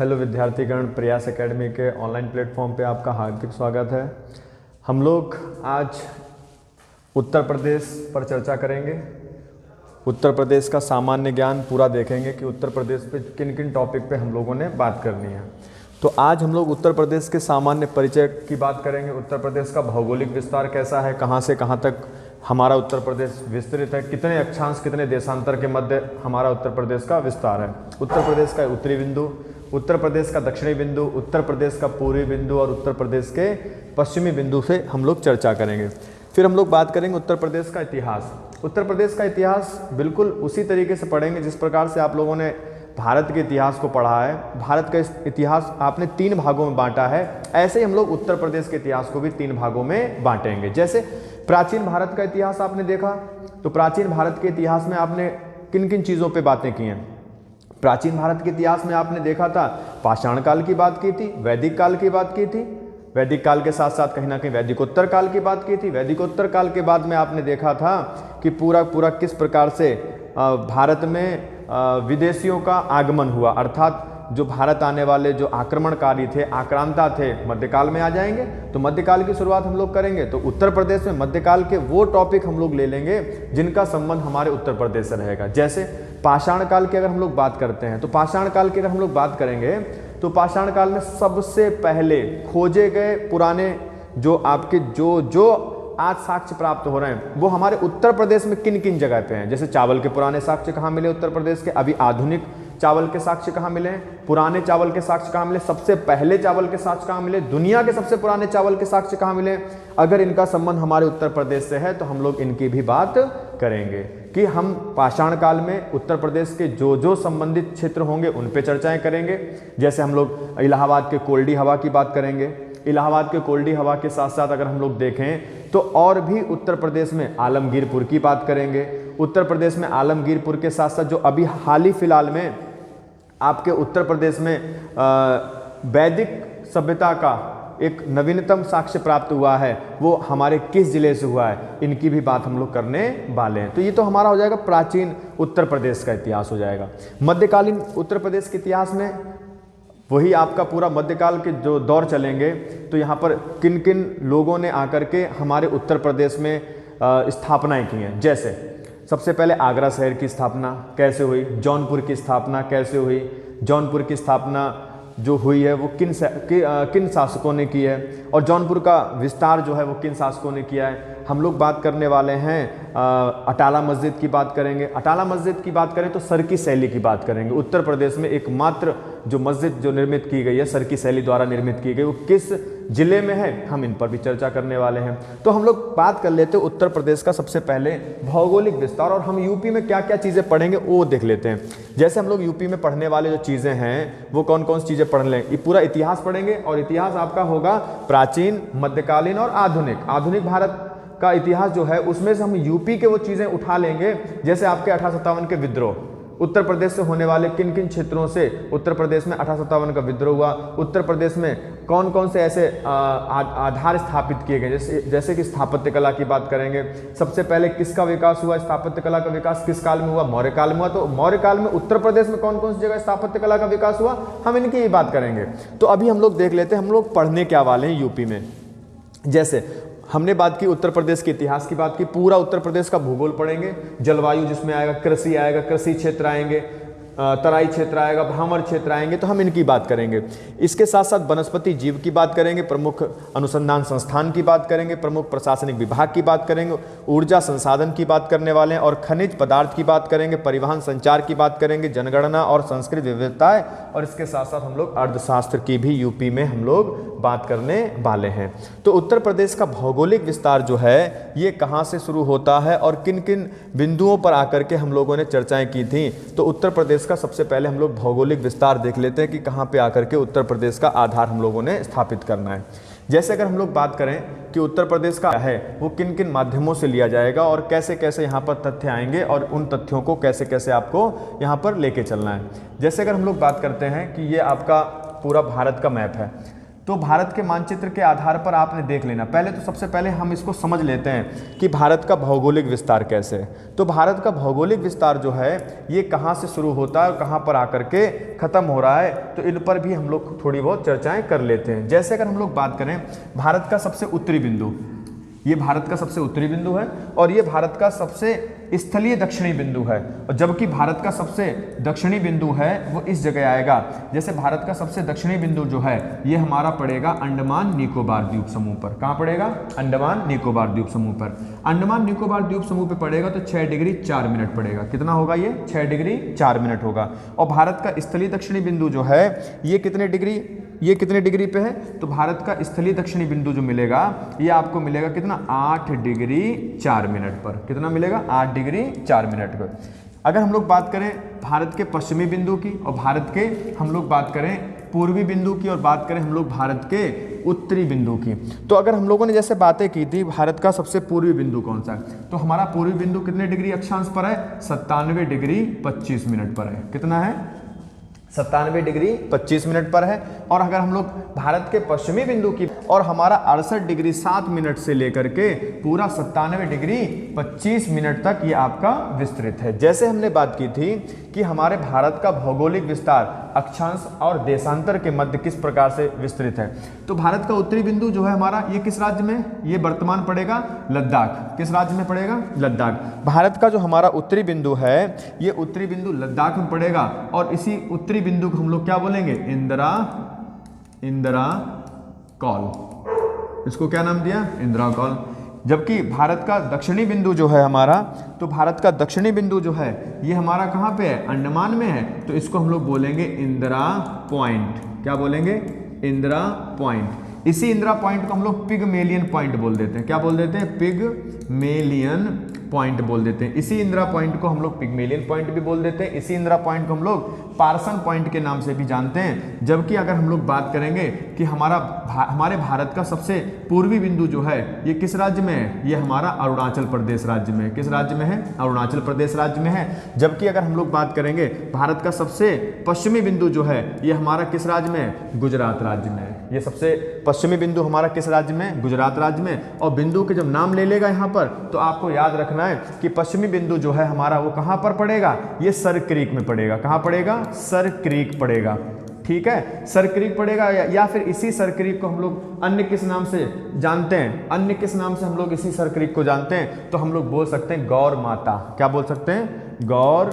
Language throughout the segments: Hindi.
हेलो विद्यार्थीगण, प्रयास एकेडमी के ऑनलाइन प्लेटफॉर्म पे आपका हार्दिक स्वागत है। हम लोग आज उत्तर प्रदेश पर चर्चा करेंगे। उत्तर प्रदेश का सामान्य ज्ञान पूरा देखेंगे कि उत्तर प्रदेश पे किन किन टॉपिक पे हम लोगों ने बात करनी है। तो आज हम लोग उत्तर प्रदेश के सामान्य परिचय की बात करेंगे। उत्तर प्रदेश का भौगोलिक विस्तार कैसा है, कहाँ से कहाँ तक हमारा उत्तर प्रदेश विस्तृत है, कितने अक्षांश कितने देशांतर के मध्य हमारा उत्तर प्रदेश का विस्तार है। उत्तर प्रदेश का उत्तरी बिंदु, उत्तर प्रदेश का दक्षिणी बिंदु, उत्तर प्रदेश का पूर्वी बिंदु और उत्तर प्रदेश के पश्चिमी बिंदु से हम लोग चर्चा करेंगे। फिर हम लोग बात करेंगे उत्तर प्रदेश का इतिहास। उत्तर प्रदेश का इतिहास बिल्कुल उसी तरीके से पढ़ेंगे जिस प्रकार से आप लोगों ने भारत के इतिहास को पढ़ा है। भारत का इतिहास आपने 3 भागों में बांटा है, ऐसे ही हम लोग उत्तर प्रदेश के इतिहास को भी 3 भागों में बांटेंगे। जैसे प्राचीन भारत का इतिहास आपने देखा, तो प्राचीन भारत के इतिहास में आपने किन किन चीज़ों पे बातें की हैं। प्राचीन भारत के इतिहास में आपने देखा था, पाषाण काल की बात की थी, वैदिक काल की बात की थी, वैदिक काल के साथ साथ कहीं ना कहीं वैदिकोत्तर काल की बात की थी। वैदिकोत्तर काल के बाद में आपने देखा था कि पूरा किस प्रकार से भारत में विदेशियों का आगमन हुआ, अर्थात जो भारत आने वाले जो आक्रमणकारी थे, आक्रांता थे, मध्यकाल में आ जाएंगे। तो मध्यकाल की शुरुआत हम लोग करेंगे। तो उत्तर प्रदेश में मध्यकाल के वो टॉपिक हम लोग ले लेंगे जिनका संबंध हमारे उत्तर प्रदेश से रहेगा। जैसे पाषाण काल की अगर हम लोग बात करते हैं, तो पाषाण काल की अगर हम लोग बात करेंगे तो पाषाण काल में सबसे पहले खोजे गए पुराने जो आपके जो आज साक्ष्य प्राप्त हो रहे हैं वो हमारे उत्तर प्रदेश में किन किन जगह पे हैं। जैसे चावल के पुराने साक्ष्य कहाँ मिले उत्तर प्रदेश के, अभी आधुनिक चावल के साक्ष्य कहाँ मिले, पुराने चावल के साक्ष्य कहाँ मिले, सबसे पहले चावल के साक्ष्य कहाँ मिले, दुनिया के सबसे पुराने चावल के साक्ष्य कहाँ मिले। अगर इनका संबंध हमारे उत्तर प्रदेश से है तो हम लोग इनकी भी बात करेंगे कि हम पाषाण काल में उत्तर प्रदेश के जो संबंधित क्षेत्र होंगे उन पे चर्चाएं करेंगे। जैसे हम लोग इलाहाबाद के कोल्डी हवा की बात करेंगे। इलाहाबाद के कोल्डी हवा के साथ साथ अगर हम लोग देखें तो और भी उत्तर प्रदेश में आलमगीरपुर की बात करेंगे। उत्तर प्रदेश में आलमगीरपुर के साथ साथ जो अभी हाल ही फिलहाल में आपके उत्तर प्रदेश में वैदिक सभ्यता का एक नवीनतम साक्ष्य प्राप्त हुआ है, वो हमारे किस जिले से हुआ है, इनकी भी बात हम लोग करने वाले हैं। तो ये तो हमारा हो जाएगा प्राचीन उत्तर प्रदेश का इतिहास हो जाएगा। मध्यकालीन उत्तर प्रदेश के इतिहास में वही आपका पूरा मध्यकाल के जो दौर चलेंगे, तो यहाँ पर किन किन लोगों ने आकर के हमारे उत्तर प्रदेश में स्थापनाएं की हैं। जैसे सबसे पहले आगरा शहर की स्थापना कैसे हुई, जौनपुर की स्थापना कैसे हुई, जौनपुर की स्थापना जो हुई है वो किन शासकों ने की है, और जौनपुर का विस्तार जो है वो किन शासकों ने किया है। हम लोग बात करने वाले हैं अटाला मस्जिद की बात करेंगे। अटाला मस्जिद की बात करें तो सरकी शैली की बात करेंगे। उत्तर प्रदेश में एकमात्र जो मस्जिद जो निर्मित की गई है सरकी शैली द्वारा निर्मित की गई, वो किस जिले में है, हम इन पर भी चर्चा करने वाले हैं। तो हम लोग बात कर लेते हैं उत्तर प्रदेश का सबसे पहले भौगोलिक विस्तार, और हम यूपी में क्या क्या चीज़ें पढ़ेंगे वो देख लेते हैं। जैसे हम लोग यूपी में पढ़ने वाले जो चीज़ें हैं वो कौन कौन सी चीज़ें पढ़ लें, ये पूरा इतिहास पढ़ेंगे। और इतिहास आपका होगा प्राचीन, मध्यकालीन और आधुनिक। आधुनिक भारत का इतिहास जो है उसमें से हम यूपी के वो चीज़ें उठा लेंगे। जैसे आपके 1857 के विद्रोह, उत्तर प्रदेश से होने वाले किन किन क्षेत्रों से उत्तर प्रदेश में 1857 का विद्रोह हुआ, उत्तर प्रदेश में कौन कौन से ऐसे आधार स्थापित किए गए। जैसे कि स्थापत्य कला की बात करेंगे। सबसे पहले किसका विकास हुआ, स्थापत्य कला का विकास किस काल में हुआ, मौर्य काल में हुआ। तो मौर्य काल में उत्तर प्रदेश में कौन कौन सी जगह स्थापत्य कला का विकास हुआ, हम इनकी ही बात करेंगे। तो अभी हम लोग देख लेते हैं हम लोग पढ़ने क्या वाले हैं यूपी में। जैसे हमने बात की उत्तर प्रदेश के इतिहास की बात की, पूरा उत्तर प्रदेश का भूगोल पढ़ेंगे। जलवायु जिसमें आएगा, कृषि आएगा, कृषि क्षेत्र आएंगे, तराई क्षेत्र आएगा, भ्रामर क्षेत्र आएंगे, तो हम इनकी बात करेंगे। इसके साथ साथ वनस्पति जीव की बात करेंगे, प्रमुख अनुसंधान संस्थान की बात करेंगे, प्रमुख प्रशासनिक विभाग की बात करेंगे, ऊर्जा संसाधन की बात करने वाले हैं, और खनिज पदार्थ की बात करेंगे, परिवहन संचार की बात करेंगे, जनगणना और संस्कृत विविधताएं, और इसके साथ साथ हम लोग अर्थशास्त्र की भी यूपी में हम लोग बात करने वाले हैं। तो उत्तर प्रदेश का भौगोलिक विस्तार जो है ये कहाँ से शुरू होता है और किन किन बिंदुओं पर आकर के हम लोगों ने चर्चाएं की थी। तो उत्तर प्रदेश का सबसे पहले हम लोग भौगोलिक विस्तार देख लेते हैं कि कहाँ पे आकर के उत्तर प्रदेश का आधार हम लोगों ने स्थापित करना है। जैसे अगर हम लोग बात करें कि उत्तर प्रदेश का है वो किन किन माध्यमों से लिया जाएगा और कैसे कैसे यहाँ पर तथ्य आएंगे और उन तथ्यों को कैसे कैसे आपको यहाँ पर लेके चलना है। जैसे अगर हम लोग बात करते हैं कि ये आपका पूरा भारत का मैप है। तो भारत के मानचित्र के आधार पर आपने देख लेना। पहले तो सबसे पहले हम इसको समझ लेते हैं कि भारत का भौगोलिक विस्तार कैसे है। तो भारत का भौगोलिक विस्तार जो है ये कहाँ से शुरू होता है और कहाँ पर आकर के ख़त्म हो रहा है, तो इन पर भी हम लोग थोड़ी बहुत चर्चाएं कर लेते हैं। जैसे अगर हम लोग बात करें भारत का सबसे उत्तरी बिंदु, ये भारत का सबसे उत्तरी बिंदु है और ये भारत का सबसे स्थलीय दक्षिणी बिंदु है, और जबकि भारत का सबसे दक्षिणी बिंदु है वो इस जगह आएगा। जैसे भारत का सबसे दक्षिणी बिंदु जो है ये हमारा पड़ेगा अंडमान निकोबार द्वीप समूह पर। कहाँ पड़ेगा? अंडमान निकोबार द्वीप समूह पर। अंडमान निकोबार द्वीप समूह पे पड़ेगा तो 6 डिग्री 4 मिनट पड़ेगा। कितना होगा ये? 6 डिग्री 4 मिनट होगा। और भारत का स्थलीय दक्षिणी बिंदु जो है ये कितने डिग्री पे है? तो भारत का स्थलीय दक्षिणी बिंदु जो मिलेगा ये आपको मिलेगा कितना? 8 डिग्री 4 मिनट पर। कितना मिलेगा? 8 डिग्री 4 मिनट पर। अगर हम लोग बात करें भारत के पश्चिमी बिंदु की और भारत के हम लोग बात करें पूर्वी बिंदु की और बात करें हम लोग भारत के उत्तरी बिंदु की, तो अगर हम लोगों ने जैसे बातें की थी भारत का सबसे पूर्वी बिंदु कौन सा है, तो हमारा पूर्वी बिंदु कितने डिग्री अक्षांश पर है? 97 डिग्री 25 मिनट पर है। कितना है? 97 डिग्री 25 मिनट पर है। और अगर हम लोग भारत के पश्चिमी बिंदु की और हमारा 68 डिग्री 7 मिनट से लेकर के पूरा 97 डिग्री 25 मिनट तक ये आपका विस्तृत है। जैसे हमने बात की थी कि हमारे भारत का भौगोलिक विस्तार अक्षांश और देशांतर के मध्य किस प्रकार से विस्तृत है, तो भारत का उत्तरी बिंदु जो है हमारा ये किस राज्य में? ये वर्तमान पड़ेगा लद्दाख। किस राज्य में पड़ेगा? लद्दाख। भारत का जो हमारा उत्तरी बिंदु है ये उत्तरी बिंदु लद्दाख में पड़ेगा और इसी उत्तरी बिंदु को हम लोग क्या बोलेंगे? इंदिरा कॉल। इसको क्या नाम दिया? इंदिरा कॉल। जबकि भारत का दक्षिणी बिंदु जो है हमारा, तो भारत का दक्षिणी बिंदु जो है ये हमारा कहाँ पे है? अंडमान में है, तो इसको हम लोग बोलेंगे इंदिरा पॉइंट। क्या बोलेंगे? इंदिरा पॉइंट। इसी इंदिरा पॉइंट को हम लोग पिगमेलियन पॉइंट बोल देते हैं। क्या बोल देते हैं? पिगमेलियन पॉइंट बोल देते हैं। इसी इंदिरा पॉइंट को हम लोग पिगमेलियन पॉइंट भी बोल देते हैं। इसी इंदिरा पॉइंट को हम लोग पार्सन पॉइंट के नाम से भी जानते हैं। जबकि अगर हम लोग बात करेंगे कि हमारे भारत का सबसे पूर्वी बिंदु जो है ये किस राज्य में है? ये हमारा अरुणाचल प्रदेश राज्य में है। किस राज्य में है? अरुणाचल प्रदेश राज्य में है। जबकि अगर हम लोग बात करेंगे भारत का सबसे पश्चिमी बिंदु जो है ये हमारा किस राज्य में है? गुजरात राज्य में है। ये सबसे पश्चिमी बिंदु हमारा किस राज्य में? गुजरात राज्य में। और बिंदु के जब नाम ले लेगा यहाँ पर तो आपको याद रखना है कि पश्चिमी बिंदु जो है हमारा वो कहां पर पड़ेगा? ये सर क्रीक में पड़ेगा। कहां पड़ेगा? सर क्रीक पड़ेगा। ठीक है, सर क्रीक पड़ेगा या फिर इसी सर क्रीक को हम लोग अन्य किस नाम से जानते हैं? अन्य किस नाम से हम लोग इसी सर क्रीक को जानते हैं? तो हम लोग बोल सकते हैं गौर माता। क्या बोल सकते हैं? गौर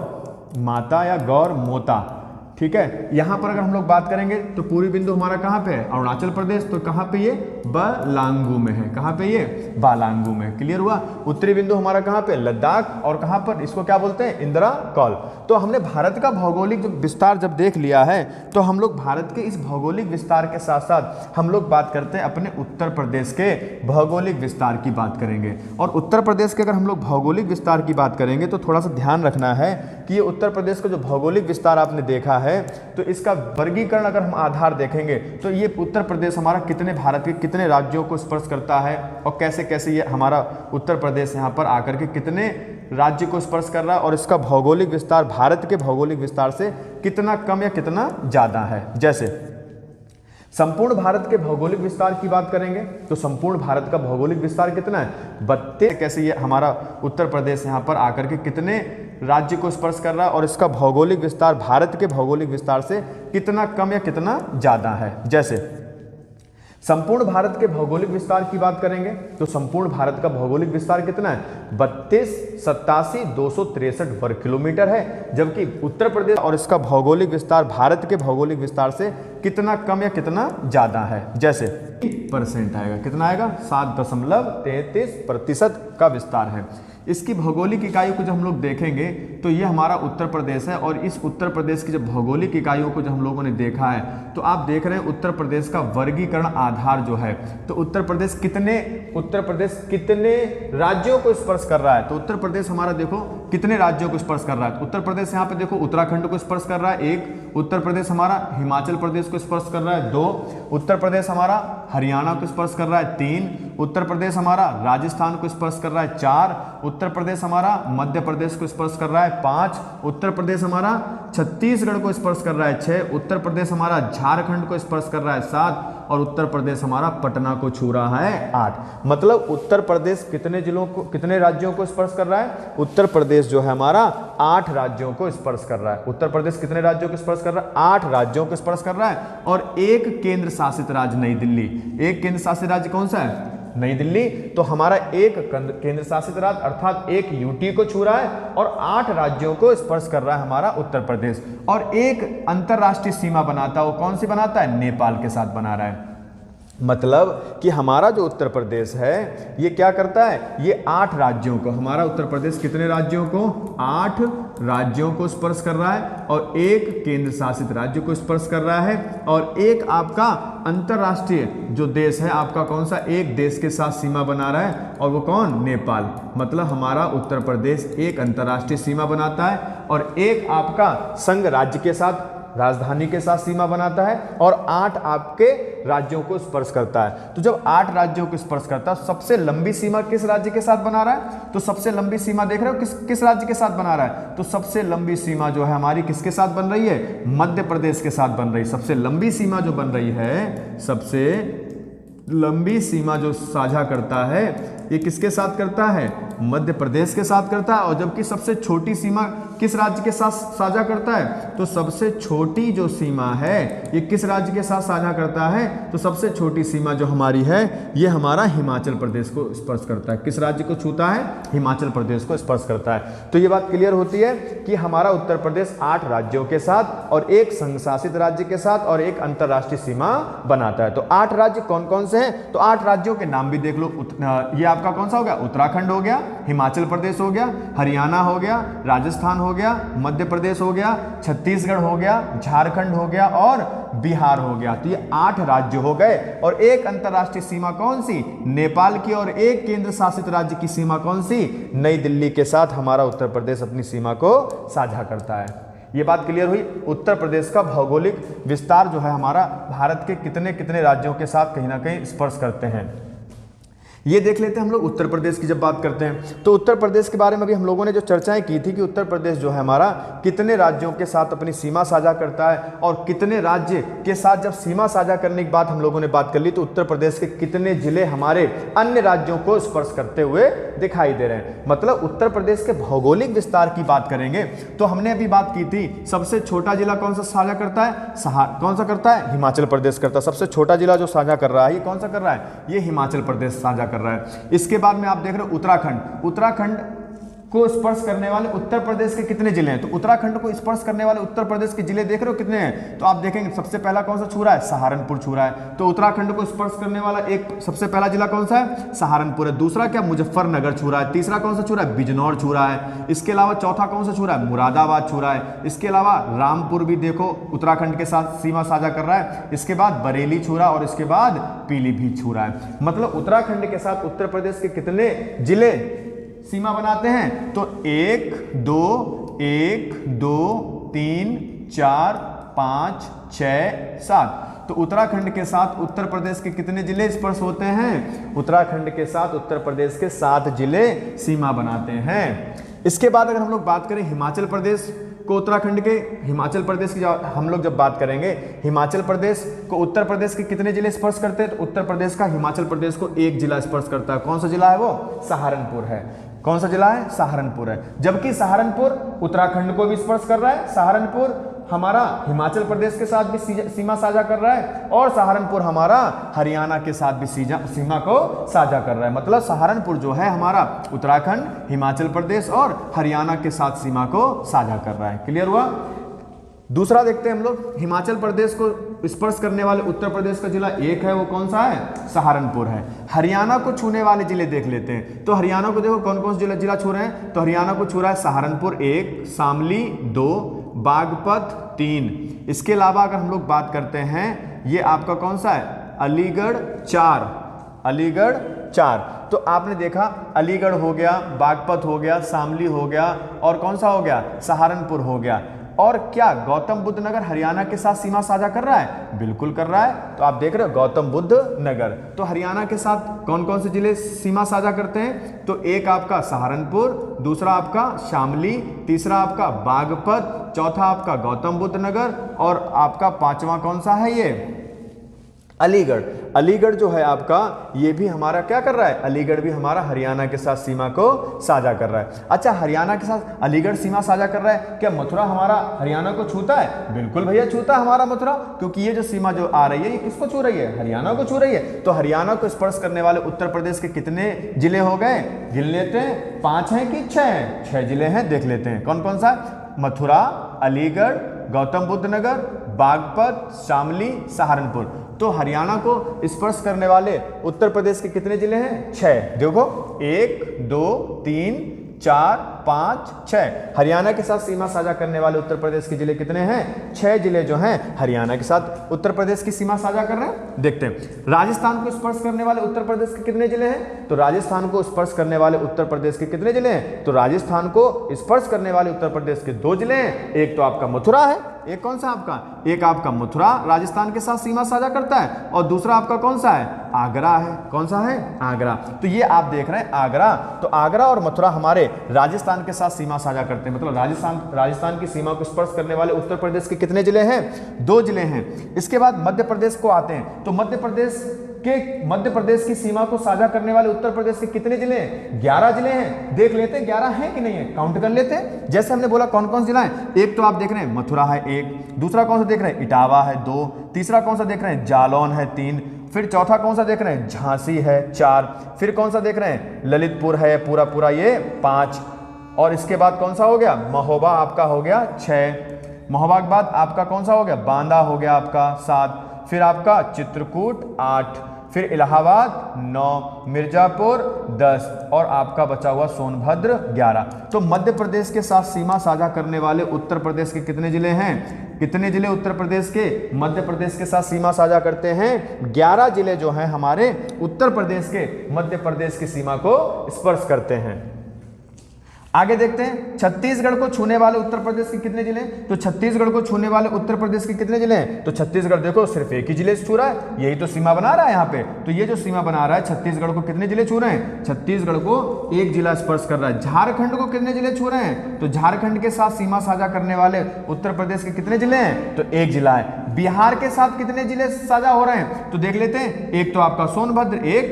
माता या गौर मोता। ठीक है, यहां पर अगर हम लोग बात करेंगे तो पूर्वी बिंदु हमारा कहां पे है? अरुणाचल प्रदेश। तो कहां पे? ये बालांगू में है। कहां पे? ये बालांगू में। क्लियर हुआ? उत्तरी बिंदु हमारा कहां पे? लद्दाख। और कहां पर? इसको क्या बोलते हैं? इंदिरा कॉल। तो हमने भारत का भौगोलिक विस्तार जब देख लिया है तो हम लोग भारत के इस भौगोलिक विस्तार के साथ साथ हम लोग बात करते हैं अपने उत्तर प्रदेश के भौगोलिक विस्तार की बात करेंगे। और उत्तर प्रदेश के अगर हम लोग भौगोलिक विस्तार की बात करेंगे तो थोड़ा सा ध्यान रखना है कि ये उत्तर प्रदेश का जो भौगोलिक विस्तार आपने देखा है तो इसका वर्गीकरण अगर हम आधार देखेंगे तो ये उत्तर प्रदेश हमारा कितने भारत के कितने राज्यों को स्पर्श करता है और कैसे कैसे ये हमारा उत्तर प्रदेश यहाँ पर आकर के कितने राज्य को स्पर्श कर रहा है और इसका भौगोलिक विस्तार भारत के भौगोलिक विस्तार से कितना कम या कितना ज़्यादा है। जैसे संपूर्ण भारत के भौगोलिक विस्तार की बात करेंगे तो संपूर्ण भारत का भौगोलिक विस्तार कितना है? 32। कैसे ये हमारा उत्तर प्रदेश यहाँ पर आकर के कितने राज्य को स्पर्श कर रहा है और इसका भौगोलिक विस्तार भारत के भौगोलिक विस्तार से कितना कम या कितना ज़्यादा है। जैसे संपूर्ण भारत के भौगोलिक विस्तार की बात करेंगे तो संपूर्ण भारत का भौगोलिक विस्तार कितना है? 32,87,263 वर्ग किलोमीटर है। जबकि उत्तर प्रदेश और इसका भौगोलिक विस्तार भारत के भौगोलिक विस्तार से कितना कम या कितना ज्यादा है। जैसे % आएगा। कितना आएगा? 7.33% का विस्तार है। इसकी भौगोलिक इकाइयों को जब हम लोग देखेंगे तो ये हमारा उत्तर प्रदेश है और इस उत्तर प्रदेश की जब भौगोलिक इकाइयों को जब हम लोगों ने देखा है तो आप देख रहे हैं उत्तर प्रदेश का वर्गीकरण आधार जो है तो उत्तर प्रदेश कितने राज्यों को स्पर्श कर रहा है। तो उत्तर प्रदेश हमारा देखो कितने राज्यों को स्पर्श कर रहा है। उत्तर प्रदेश यहाँ पे देखो उत्तराखंड को स्पर्श कर रहा है 1, उत्तर प्रदेश हमारा हिमाचल प्रदेश को स्पर्श कर रहा है 2, उत्तर प्रदेश हमारा हरियाणा को स्पर्श कर रहा है 3 उत्तर प्रदेश हमारा राजस्थान को स्पर्श कर रहा है 4, उत्तर प्रदेश हमारा मध्य प्रदेश को स्पर्श कर रहा है 5, उत्तर प्रदेश हमारा छत्तीसगढ़ को स्पर्श कर रहा है 6, उत्तर प्रदेश हमारा झारखंड को स्पर्श कर रहा है 7 और उत्तर प्रदेश हमारा पटना को छू रहा है 8। मतलब उत्तर प्रदेश कितने जिलों को, कितने राज्यों को स्पर्श कर रहा है? उत्तर प्रदेश जो है हमारा 8 राज्यों को स्पर्श कर रहा है। उत्तर प्रदेश कितने राज्यों को स्पर्श कर रहा है? 8 राज्यों को स्पर्श कर रहा है। और एक केंद्र शासित राज्य नई दिल्ली। एक केंद्र शासित राज्य कौन सा है? नई दिल्ली। तो हमारा एक केंद्र शासित राज्य अर्थात एक यूटी को छू रहा है और 8 राज्यों को स्पर्श कर रहा है हमारा उत्तर प्रदेश। और एक अंतरराष्ट्रीय सीमा बनाता है, वो कौन सी बनाता है? नेपाल के साथ बना रहा है। मतलब कि हमारा जो उत्तर प्रदेश है ये क्या करता है? ये 8 राज्यों को, हमारा उत्तर प्रदेश कितने राज्यों को? 8 राज्यों को स्पर्श कर रहा है और एक केंद्र शासित राज्य को स्पर्श कर रहा है और एक आपका अंतरराष्ट्रीय जो देश है आपका कौन सा? एक देश के साथ सीमा बना रहा है और वो कौन? नेपाल। मतलब हमारा उत्तर प्रदेश एक अंतरराष्ट्रीय सीमा बनाता है और एक आपका संघ राज्य के साथ, राजधानी के साथ सीमा बनाता है और 8 आपके राज्यों को स्पर्श करता है। तो जब 8 राज्यों को स्पर्श करता है, सबसे लंबी सीमा किस राज्य के साथ बना रहा है? तो सबसे लंबी सीमा देख रहे हो किस राज्य के साथ बना रहा है? तो सबसे लंबी सीमा जो है हमारी किसके साथ बन रही है? मध्य प्रदेश के साथ बन रही है। सबसे लंबी सीमा जो बन रही है, सबसे लंबी सीमा जो साझा करता है ये किसके साथ करता है? मध्य प्रदेश के साथ करता है। और जबकि सबसे छोटी सीमा किस राज्य के साथ साझा करता है? तो सबसे छोटी जो सीमा है ये किस राज्य के साथ साझा करता है? तो सबसे छोटी सीमा जो हमारी है ये हमारा हिमाचल प्रदेश को स्पर्श करता है। किस राज्य को छूता है? हिमाचल प्रदेश को स्पर्श करता है। तो ये बात क्लियर होती है कि हमारा उत्तर प्रदेश 8 राज्यों के साथ और एक संघ शासित राज्य के साथ और एक अंतरराष्ट्रीय सीमा बनाता है। तो 8 राज्य कौन कौन से हैं? तो 8 राज्यों के नाम भी देख लो। ये आपका कौन सा हो गया? उत्तराखंड हो गया, हिमाचल प्रदेश हो गया, हरियाणा हो गया, राजस्थान हो गया, मध्य प्रदेश हो गया, छत्तीसगढ़ हो गया, झारखंड हो गया और बिहार हो गया। तो ये 8 राज्य हो गए और एक अंतरराष्ट्रीय सीमा कौन सी? नेपाल की। और एक केंद्र शासित राज्य की सीमा कौन सी? नई दिल्ली के साथ हमारा उत्तर प्रदेश अपनी सीमा को साझा करता है। ये बात क्लियर हुई। उत्तर प्रदेश का भौगोलिक विस्तार जो है हमारा भारत के कितने कितने राज्यों के साथ कहीं ना कहीं स्पर्श करते हैं, ये देख लेते हैं हम लोग। उत्तर प्रदेश की जब बात करते हैं तो उत्तर प्रदेश के बारे में भी हम लोगों ने जो चर्चाएं की थी कि उत्तर प्रदेश जो है हमारा कितने राज्यों के साथ अपनी सीमा साझा करता है और कितने राज्य के साथ जब सीमा साझा करने की बात हम लोगों ने बात कर ली तो उत्तर प्रदेश के कितने जिले हमारे अन्य राज्यों को स्पर्श करते हुए दिखाई दे रहे हैं। मतलब उत्तर प्रदेश के भौगोलिक विस्तार की बात करेंगे तो हमने अभी बात की थी सबसे छोटा जिला कौन सा साझा करता है? कौन सा करता है? हिमाचल प्रदेश करता है। सबसे छोटा जिला जो साझा कर रहा है ये कौन सा कर रहा है? ये हिमाचल प्रदेश साझा कर रहा है। इसके बाद में आप देख रहे हो उत्तराखंड। उत्तराखंड को स्पर्श करने वाले उत्तर प्रदेश के कितने जिले हैं? तो उत्तराखंड को स्पर्श करने वाले उत्तर प्रदेश के जिले देख रहे हो कितने हैं? तो आप देखेंगे सबसे पहला कौन सा छू रहा है? सहारनपुर छू रहा है। तो उत्तराखंड को स्पर्श करने वाला एक सबसे पहला जिला कौन सा है? सहारनपुर है। दूसरा क्या? मुजफ्फरनगर छू रहा है। तीसरा कौन सा छू रहा है? बिजनौर छू रहा है। इसके अलावा चौथा कौन सा छू रहा है? मुरादाबाद छू रहा है। इसके अलावा रामपुर भी देखो उत्तराखंड के साथ सीमा साझा कर रहा है। इसके बाद बरेली छू रहा है और इसके बाद पीलीभीत छू रहा है। मतलब उत्तराखंड के साथ उत्तर प्रदेश के कितने जिले सीमा बनाते हैं? तो 1 2 3 4 5 6 7। तो उत्तराखंड के साथ उत्तर प्रदेश के कितने जिले स्पर्श होते हैं? उत्तराखंड के साथ उत्तर प्रदेश के 7 जिले सीमा बनाते हैं। इसके बाद अगर हम लोग बात करें हिमाचल प्रदेश को, उत्तराखंड के हिमाचल प्रदेश की हम लोग जब बात करेंगे, हिमाचल प्रदेश को उत्तर प्रदेश के कितने जिले स्पर्श करते हैं? तो उत्तर प्रदेश का हिमाचल प्रदेश को एक जिला स्पर्श करता है। कौन सा जिला है वो? सहारनपुर है। कौन सा जिला है? सहारनपुर है। जबकि सहारनपुर उत्तराखंड को भी स्पर्श कर रहा है, सहारनपुर हमारा हिमाचल प्रदेश के साथ भी सीमा साझा कर रहा है और सहारनपुर हमारा हरियाणा के साथ भी सीमा को साझा कर रहा है। मतलब सहारनपुर जो है हमारा उत्तराखंड, हिमाचल प्रदेश और हरियाणा के साथ सीमा को साझा कर रहा है। क्लियर हुआ? दूसरा देखते हैं हम लोग। हिमाचल प्रदेश को स्पर्श करने वाले उत्तर प्रदेश का जिला एक है, वो कौन सा है? सहारनपुर है। हरियाणा को छूने वाले जिले देख लेते हैं। तो हरियाणा को देखो कौन कौन से जिला छू रहे हैं? तो हरियाणा को छू रहा है सहारनपुर 1, शामली 2, बागपत 3। इसके अलावा अगर हम लोग बात करते हैं ये आपका कौन सा है? अलीगढ़ 4। अलीगढ़ 4। तो आपने देखा अलीगढ़ हो गया, बागपत हो गया, शामली हो गया और कौन सा हो गया? सहारनपुर हो गया। और क्या गौतम बुद्ध नगर हरियाणा के साथ सीमा साझा कर रहा है? बिल्कुल कर रहा है। तो आप देख रहे हो गौतम बुद्ध नगर। तो हरियाणा के साथ कौन कौन से जिले सीमा साझा करते हैं? तो एक आपका सहारनपुर, दूसरा आपका शामली, तीसरा आपका बागपत, चौथा आपका गौतम बुद्ध नगर और आपका पांचवा कौन सा है? ये अलीगढ़। अलीगढ़ जो है आपका ये भी हमारा क्या कर रहा है? अलीगढ़ भी हमारा हरियाणा के साथ सीमा को साझा कर रहा है। अच्छा, हरियाणा के साथ अलीगढ़ सीमा साझा कर रहा है, क्या मथुरा हमारा हरियाणा को छूता है? बिल्कुल भैया छूता है हमारा मथुरा, क्योंकि ये जो सीमा जो आ रही है ये किसको छू रही है? हरियाणा को छू रही है। तो हरियाणा को स्पर्श करने वाले उत्तर प्रदेश के कितने जिले हो गए? गिन लेते हैं, 5 हैं कि 6 हैं? 6 जिले हैं, देख लेते हैं कौन कौन सा? मथुरा, अलीगढ़, गौतम बुद्ध नगर, बागपत, शामली, सहारनपुर। तो हरियाणा को स्पर्श करने वाले उत्तर प्रदेश के कितने जिले हैं? 6। देखो 1 2 3 4 5 6। हरियाणा के साथ सीमा साझा करने वाले उत्तर प्रदेश के जिले कितने हैं? 6 जिले जो हैं हरियाणा के साथ उत्तर प्रदेश की सीमा साझा कर रहे हैं। देखते हैं राजस्थान को स्पर्श करने वाले उत्तर प्रदेश के कितने जिले हैं? तो राजस्थान को स्पर्श करने वाले उत्तर प्रदेश के कितने जिले हैं? तो राजस्थान को स्पर्श करने वाले उत्तर प्रदेश के 2 जिले हैं। एक तो आपका मथुरा है, एक कौन सा आपका? एक आपका मथुरा राजस्थान के साथ सीमा साझा करता है और दूसरा आपका कौन सा है? आगरा है। कौन सा है? आगरा। तो ये आप देख रहे हैं आगरा। तो आगरा और मथुरा हमारे राजस्थान के साथ सीमा साझा करते हैं, मतलब राजस्थान की सीमा को स्पर्श करने वाले उत्तर प्रदेश के कितने जिले हैं? 2 जिले हैं। इसके बाद मध्य प्रदेश को आते हैं। तो मध्य प्रदेश की सीमा को साझा करने वाले उत्तर प्रदेश के कितने जिले हैं? 11 जिले हैं। देख लेते हैं 11 हैं कि नहीं है, काउंट कर लेते हैं। जैसे हमने बोला कौन कौन जिला है? एक तो आप देख रहे हैं मथुरा है 1, दूसरा कौन सा देख रहे हैं? इटावा है 2, तीसरा कौन सा देख रहे हैं? जालौन है 3, फिर चौथा कौन सा देख रहे हैं? झांसी है 4, फिर कौन सा देख रहे हैं? ललितपुर है पूरा ये 5, और इसके बाद कौन सा हो गया? महोबा आपका हो गया 6, महोबा के बाद आपका कौन सा हो गया? बांदा हो गया आपका 7, फिर आपका चित्रकूट 8, फिर इलाहाबाद 9, मिर्जापुर 10 और आपका बचा हुआ सोनभद्र 11। तो मध्य प्रदेश के साथ सीमा साझा करने वाले उत्तर प्रदेश के कितने जिले हैं? कितने जिले उत्तर प्रदेश के मध्य प्रदेश के साथ सीमा साझा करते हैं? 11 जिले जो हैं हमारे उत्तर प्रदेश के मध्य प्रदेश की सीमा को स्पर्श करते हैं। आगे देखते हैं छत्तीसगढ़ को छूने वाले उत्तर प्रदेश के कितने जिले हैं? तो छत्तीसगढ़ को छूने वाले उत्तर प्रदेश के कितने जिले हैं? तो छत्तीसगढ़ देखो सिर्फ एक ही जिले से छू रहा है, यही तो सीमा बना रहा है यहाँ पे। तो ये जो सीमा बना रहा है छत्तीसगढ़ को कितने जिले छू रहे हैं? छत्तीसगढ़ को एक जिला स्पर्श कर रहा है। झारखंड को कितने जिले छू रहे हैं? तो झारखंड के साथ सीमा साझा करने वाले उत्तर प्रदेश के कितने जिले हैं? तो एक जिला है। बिहार के साथ कितने जिले साझा हो रहे हैं? तो देख लेते हैं, एक तो आपका सोनभद्र 1,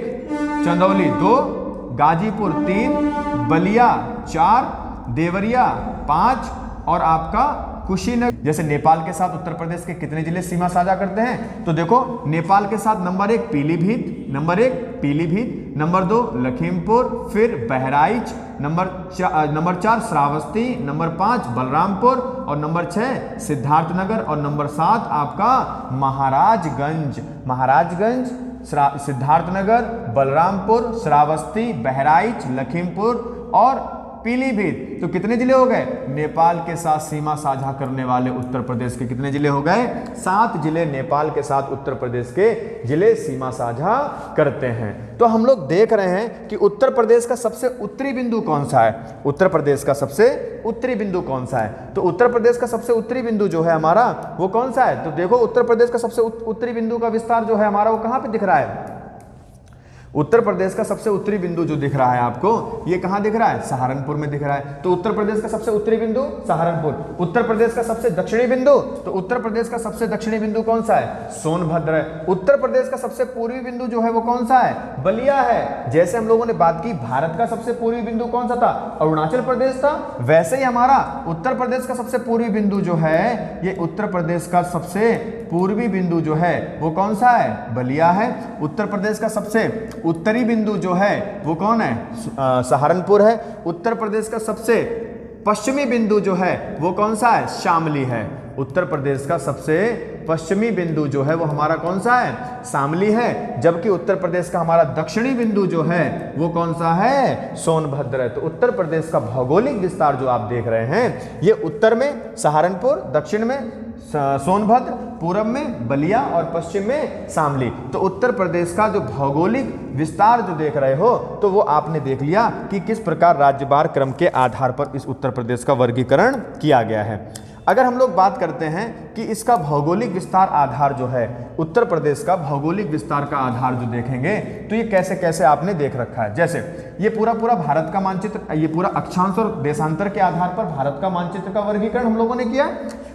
चंदौली 2, गाजीपुर 3, बलिया 4, देवरिया 5 और आपका कुशीनगर। जैसे नेपाल के साथ उत्तर प्रदेश के कितने जिले सीमा साझा करते हैं? तो देखो नेपाल के साथ नंबर 1 पीलीभीत, नंबर 2 लखीमपुर, फिर बहराइच, नंबर 4 श्रावस्ती, नंबर 5 बलरामपुर और नंबर 6 सिद्धार्थनगर और नंबर 7 आपका महाराजगंज, सिद्धार्थनगर, बलरामपुर, श्रावस्ती, बहराइच, लखीमपुर और पीलीभीत। तो कितने जिले हो गए? नेपाल के साथ सीमा साझा करने वाले उत्तर प्रदेश के कितने जिले हो गए? 7 जिले नेपाल के साथ उत्तर प्रदेश के जिले सीमा साझा करते हैं। तो हम लोग देख रहे हैं कि उत्तर प्रदेश का सबसे उत्तरी बिंदु कौन सा है? उत्तर प्रदेश का सबसे उत्तरी बिंदु कौन सा है? तो उत्तर प्रदेश का सबसे उत्तरी बिंदु जो है हमारा वो कौन सा है? तो देखो उत्तर प्रदेश का सबसे उत्तरी बिंदु का विस्तार जो है हमारा वो कहां पे दिख रहा है? उत्तर प्रदेश का सबसे उत्तरी बिंदु जो दिख रहा है आपको, ये कहां दिख रहा है? सहारनपुर में दिख रहा है। तो उत्तर प्रदेश का सबसे उत्तरी बिंदु सहारनपुर। उत्तर प्रदेश का सबसे दक्षिणी बिंदु, तो उत्तर प्रदेश का सबसे दक्षिणी बिंदु कौन सा है? सोनभद्र है। उत्तर प्रदेश का सबसे पूर्वी बिंदु जो है वो कौन सा है? बलिया है। जैसे हम लोगों ने बात की भारत का सबसे पूर्वी बिंदु कौन सा था? अरुणाचल प्रदेश था। वैसे ही हमारा उत्तर प्रदेश का सबसे पूर्वी बिंदु जो है, ये उत्तर प्रदेश का सबसे पूर्वी बिंदु जो है वो कौन सा है? बलिया है। उत्तर प्रदेश का सबसे उत्तरी बिंदु जो है वो कौन है? सहारनपुर है। उत्तर प्रदेश का सबसे पश्चिमी बिंदु जो है वो कौन सा है? शामली है। उत्तर प्रदेश का सबसे पश्चिमी बिंदु जो है वो हमारा कौन सा है? शामली है। जबकि उत्तर प्रदेश का हमारा दक्षिणी बिंदु जो है वो कौन सा है? सोनभद्र है। तो उत्तर प्रदेश का भौगोलिक विस्तार जो आप देख रहे हैं, ये उत्तर में सहारनपुर, दक्षिण में सोनभद्र, पूरब में बलिया और पश्चिम में शामली। तो उत्तर प्रदेश का जो भौगोलिक विस्तार जो देख रहे हो, तो वो आपने देख लिया कि किस प्रकार राज्यवार क्रम के आधार पर इस उत्तर प्रदेश का वर्गीकरण किया गया है। अगर हम लोग बात करते हैं कि इसका भौगोलिक विस्तार आधार जो है, उत्तर प्रदेश का भौगोलिक विस्तार का आधार जो देखेंगे तो ये कैसे कैसे आपने देख रखा है। जैसे ये पूरा भारत का मानचित्र, ये पूरा अक्षांश और देशांतर के आधार पर भारत का मानचित्र का वर्गीकरण हम लोगों ने किया।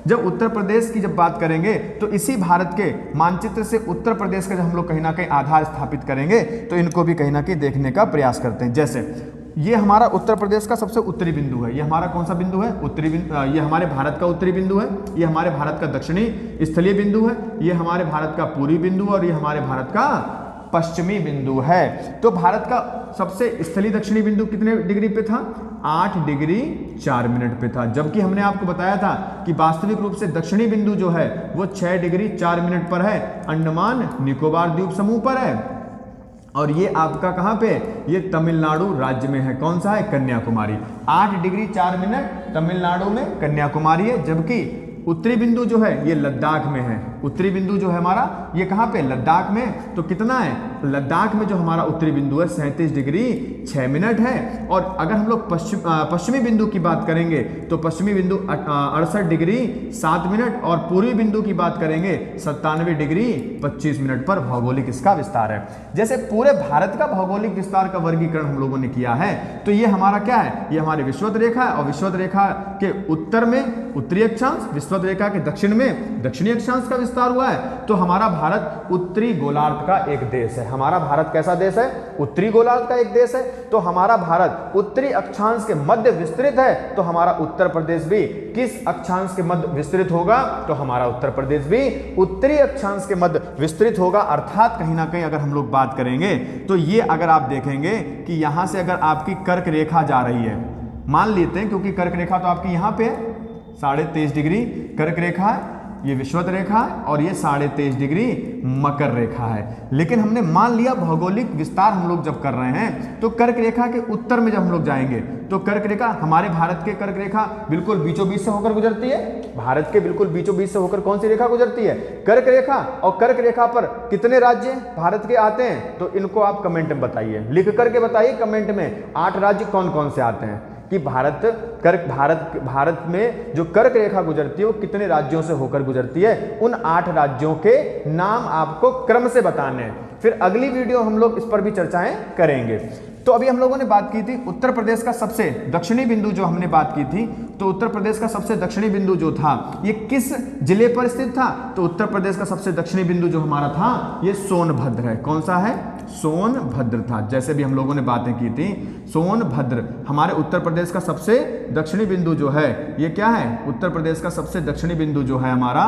जब उत्तर प्रदेश की जब बात करेंगे तो इसी भारत के मानचित्र से उत्तर प्रदेश का जब हम लोग कहीं ना कहीं आधार स्थापित करेंगे तो इनको भी कहीं ना कहीं देखने का प्रयास करते हैं। जैसे ये हमारा उत्तर प्रदेश का सबसे उत्तरी बिंदु है, ये हमारा कौन सा बिंदु है, उत्तरी बिंदु, ये हमारे भारत का उत्तरी बिंदु है, ये हमारे भारत का दक्षिणी स्थलीय बिंदु है, ये हमारे भारत का पूर्वी बिंदु और ये हमारे भारत का पश्चिमी बिंदु है। तो भारत का सबसे स्थलीय दक्षिणी बिंदु कितने डिग्री पे था, 8 डिग्री 4 मिनट पे था, जबकि हमने आपको बताया था कि वास्तविक रूप से दक्षिणी बिंदु जो है वो 6 डिग्री 4 मिनट पर है, अंडमान निकोबार द्वीप समूह पर है। और ये आपका कहाँ पे, ये तमिलनाडु राज्य में है, कौन सा है, कन्याकुमारी। 8 डिग्री 4 मिनट तमिलनाडु में कन्याकुमारी है, जबकि उत्तरी बिंदु जो है ये लद्दाख में है। उत्तरी बिंदु जो है हमारा ये कहाँ पे, लद्दाख में। तो कितना है, लद्दाख में जो हमारा उत्तरी बिंदु है 37 डिग्री 6 मिनट है। और अगर हम लोग पश्चिमी बिंदु की बात करेंगे तो पश्चिमी बिंदु 68 डिग्री 7 मिनट और पूर्वी बिंदु की बात करेंगे 97 डिग्री 25 मिनट पर भौगोलिक इसका विस्तार है। जैसे पूरे भारत का भौगोलिक विस्तार का वर्गीकरण हम लोगों ने किया है तो ये हमारा क्या है, ये हमारी विषुवत रेखा है और विषुवत रेखा के उत्तर में उत्तरी अक्षांश, विषुवत रेखा के दक्षिण में दक्षिणी अक्षांश का विस्तार हुआ है। तो हमारा भारत उत्तरी गोलार्ध का एक देश है। हमारा भारत कैसा देश है, उत्तरी गोलार्ध का एक देश है। तो हमारा भारत उत्तरी अक्षांश के मध्य विस्तृत है, तो हमारा उत्तर प्रदेश भी किस अक्षांश के मध्य विस्तृत होगा, तो हमारा उत्तर प्रदेश भी उत्तरी अक्षांश के मध्य विस्तृत होगा। अर्थात कहीं ना कहीं अगर हम लोग बात करेंगे तो ये अगर आप देखेंगे कि यहां से अगर आपकी कर्क रेखा जा रही है, मान लेते हैं क्योंकि कर्क रेखा तो आपकी यहां पे है, 23.5 डिग्री कर्क रेखा है, ये विषुवत रेखा है और ये 23.5 डिग्री मकर रेखा है। लेकिन हमने मान लिया भौगोलिक विस्तार हम लोग जब कर रहे हैं तो कर्क रेखा के उत्तर में जब हम लोग जाएंगे तो कर्क रेखा, हमारे भारत के कर्क रेखा बिल्कुल बीचों बीच से होकर गुजरती है। भारत के बिल्कुल बीचों बीच से होकर कौन सी रेखा गुजरती है, कर्क रेखा। और कर्क रेखा पर कितने राज्य भारत के आते हैं, तो इनको आप कमेंट में बताइए, लिख करके बताइए कमेंट में 8 राज्य कौन कौन से आते हैं कि भारत में जो कर्क रेखा गुजरती है वो कितने राज्यों से होकर गुजरती है। उन 8 राज्यों के नाम आपको क्रम से बताने हैं। फिर अगली वीडियो हम लोग इस पर भी चर्चाएं करेंगे। तो अभी हम लोगों ने बात की थी उत्तर प्रदेश का सबसे दक्षिणी बिंदु, जो हमने बात की थी तो उत्तर प्रदेश का सबसे दक्षिणी बिंदु जो था ये किस जिले पर स्थित था, तो उत्तर प्रदेश का सबसे दक्षिणी बिंदु जो हमारा था ये सोनभद्र है। कौन सा है, सोनभद्र था। जैसे भी हम लोगों ने बातें की थी, सोनभद्र हमारे उत्तर प्रदेश का सबसे दक्षिणी बिंदु जो है ये क्या है, उत्तर प्रदेश का सबसे दक्षिणी बिंदु जो है हमारा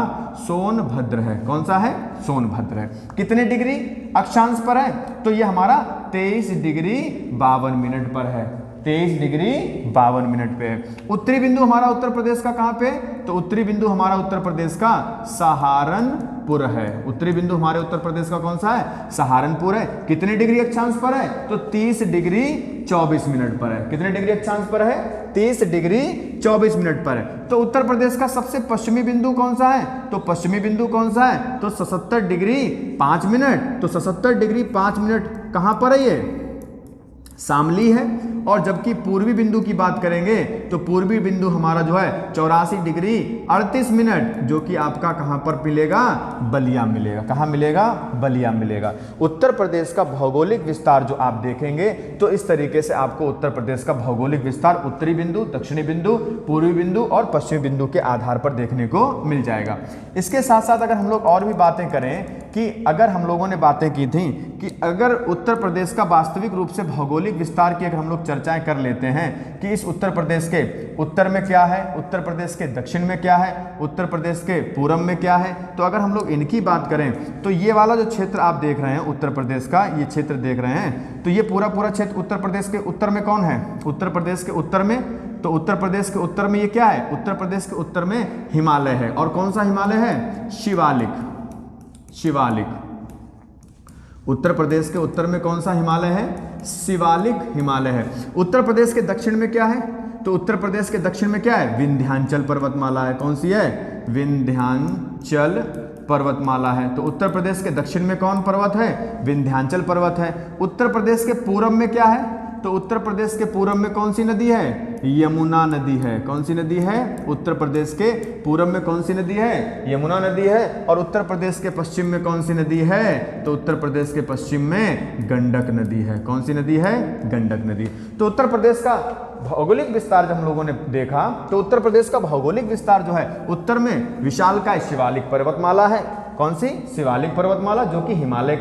सोनभद्र है। कौन सा है, सोनभद्र है। कितने डिग्री अक्षांश पर है, तो ये हमारा 23 डिग्री 52 मिनट पर है, 23 डिग्री 52 मिनट पे है। उत्तरी बिंदु हमारा उत्तर प्रदेश का कहां पे, तो उत्तरी बिंदु हमारा उत्तर प्रदेश का सहारनपुर है। उत्तरी बिंदु हमारे उत्तर प्रदेश का कौन सा है, सहारनपुर है। कितने डिग्री अक्षांश पर है, तो 30 डिग्री 24 मिनट पर है। कितने डिग्री अक्षांश पर है, 30 डिग्री 24 मिनट पर है। तो उत्तर प्रदेश का सबसे पश्चिमी बिंदु कौन सा है, तो पश्चिमी बिंदु कौन सा है, तो 77 डिग्री 5 मिनट। तो 77 डिग्री 5 मिनट कहां पर है, ये शामली है। और जबकि पूर्वी बिंदु की बात करेंगे तो पूर्वी बिंदु हमारा जो है 84 डिग्री 38 मिनट, जो कि आपका कहां पर मिलेगा, बलिया मिलेगा। कहां मिलेगा, बलिया मिलेगा। उत्तर प्रदेश का भौगोलिक विस्तार जो आप देखेंगे तो इस तरीके से आपको उत्तर प्रदेश का भौगोलिक विस्तार उत्तरी बिंदु, दक्षिणी बिंदु, पूर्वी बिंदु और पश्चिमी बिंदु के आधार पर देखने को मिल जाएगा। इसके साथ साथ अगर हम लोग और भी बातें करें कि अगर हम लोगों ने बातें की थी कि अगर उत्तर प्रदेश का वास्तविक रूप से भौगोलिक विस्तार की अगर हम लोग चर्चाएं कर लेते हैं कि इस उत्तर प्रदेश के उत्तर में क्या है, उत्तर प्रदेश के दक्षिण में क्या है, उत्तर प्रदेश के पूरब में क्या है, तो अगर हम लोग इनकी बात करें तो ये वाला जो क्षेत्र आप देख रहे हैं उत्तर प्रदेश का, ये क्षेत्र देख रहे हैं तो ये पूरा क्षेत्र उत्तर प्रदेश के उत्तर में कौन है, उत्तर प्रदेश के उत्तर में। तो उत्तर प्रदेश के उत्तर में ये क्या है, उत्तर प्रदेश के उत्तर में हिमालय है। और कौन सा हिमालय है, शिवालिक। शिवालिक उत्तर प्रदेश के उत्तर में कौन सा हिमालय है, शिवालिक हिमालय है। उत्तर प्रदेश के दक्षिण में क्या है, तो उत्तर प्रदेश के दक्षिण में क्या है, विंध्याचल पर्वतमाला है। कौन सी है, विंध्याचल पर्वतमाला है। तो उत्तर प्रदेश के दक्षिण में कौन पर्वत है, विंध्याचल पर्वत है। उत्तर प्रदेश के पूरब में क्या है, तो उत्तर प्रदेश के पूरब में कौन सी नदी है, यमुना नदी है। कौन सी नदी है? उत्तर प्रदेश के पूरब में कौन सी नदी है? यमुना नदी है। और उत्तर प्रदेश के पश्चिम में कौन सी नदी है? तो उत्तर प्रदेश के पश्चिम में गंडक नदी है। कौन सी नदी है? गंडक नदी। तो उत्तर प्रदेश का भौगोलिक विस्तार जब हम लोगों ने देखा तो उत्तर प्रदेश का भौगोलिक विस्तार जो है, उत्तर में विशालकाय शिवालिक पर्वतमाला है। कौन सी? शिवालिक पर्वतमाला, जो कि हिमालय